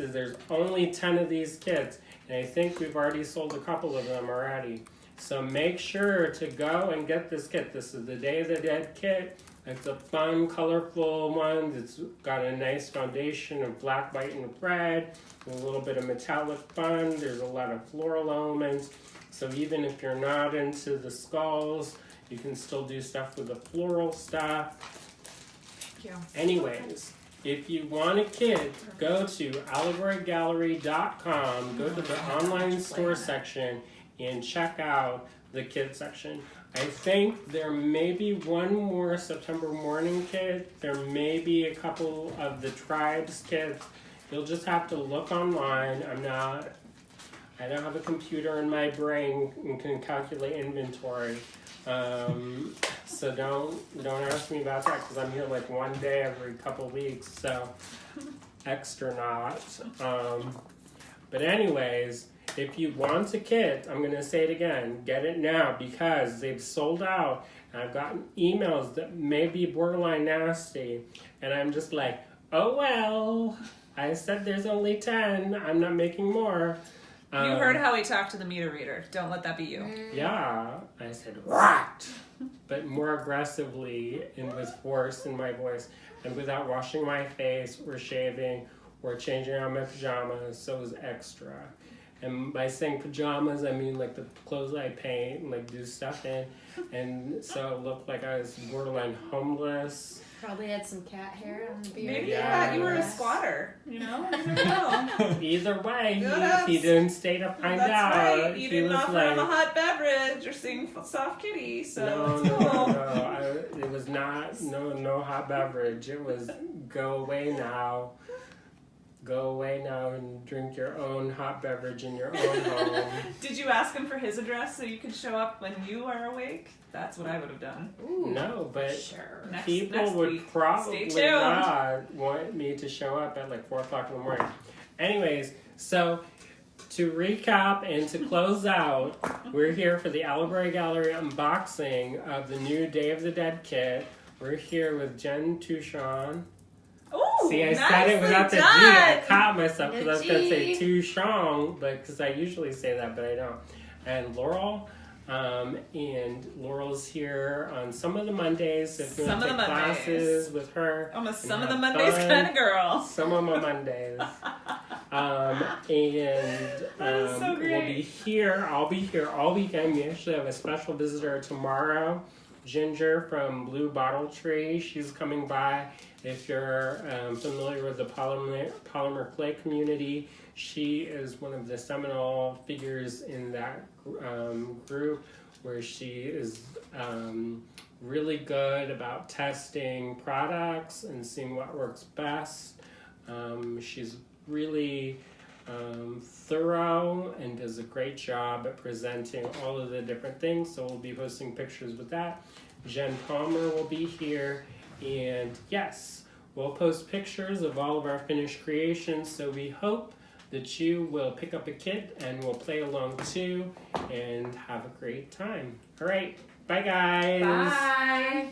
only 10 of these kits. And I think we've already sold a couple of them already. So make sure to go and get this kit. This is the Day of the Dead kit. It's a fun, colorful one. It's got a nice foundation of black, white, and red. A little bit of metallic fun. There's a lot of floral elements. So even if you're not into the skulls, you can still do stuff with the floral stuff. Anyways. If you want a kit, go to allegorygallery.com, go to the online store section, and check out the kit section. I think there may be one more September morning kit. There may be a couple of the tribes kits. You'll just have to look online. I don't have a computer in my brain and can calculate inventory. So don't ask me about that because I'm here like one day every couple weeks, so extra not. But anyways, if you want a kit, I'm gonna say it again, get it now because they've sold out. And I've gotten emails that may be borderline nasty, and I'm just like, oh well, I said there's only 10. I'm not making more. You heard how he talked to the meter reader. Don't let that be you. Yeah, I said, what? But more aggressively and with force in my voice and without washing my face or shaving or changing out my pajamas, so it was extra. And by saying pajamas, I mean like the clothes I paint and like do stuff in. And so it looked like I was borderline homeless. Probably had some cat hair on the beard. Maybe they thought you were a squatter, you know? You never know. Either way, Good he didn't stay to find That's out. right. You didn't offer him a hot beverage or sing soft kitty, so No, it's cool. it was not, no hot beverage. It was go away now. go away now and drink your own hot beverage in your own home. Did you ask him for his address so you could show up when you are awake? That's what I would have done. Ooh, No, but sure. people next would week. probably Stay tuned. not want me to show up at like 4 o'clock in the morning. Anyways, so to recap and to close out, we're here for the Allegory Gallery unboxing of the new Day of the Dead kit. We're here with Jen Touchon. Ooh, See, I said it without the G. I caught myself because I was going to say Touchon, but because I usually say that, but I don't. And Laurel. And Laurel's here on some of the Mondays. If you want to take classes with her, I'm a some of the Mondays kind of girl. Some of my Mondays. So great. We'll be here. I'll be here all weekend. We actually have a special visitor tomorrow, Ginger from Blue Bottle Tree. She's coming by. If you're familiar with the polymer clay community, she is one of the seminal figures in that group, where she is really good about testing products and seeing what works best. She's really thorough and does a great job at presenting all of the different things, so we'll be posting pictures with that. Jen Palmer will be here, and yes, we'll post pictures of all of our finished creations, so we hope that you will pick up a kit and we'll play along too and have a great time. All right, bye guys. Bye.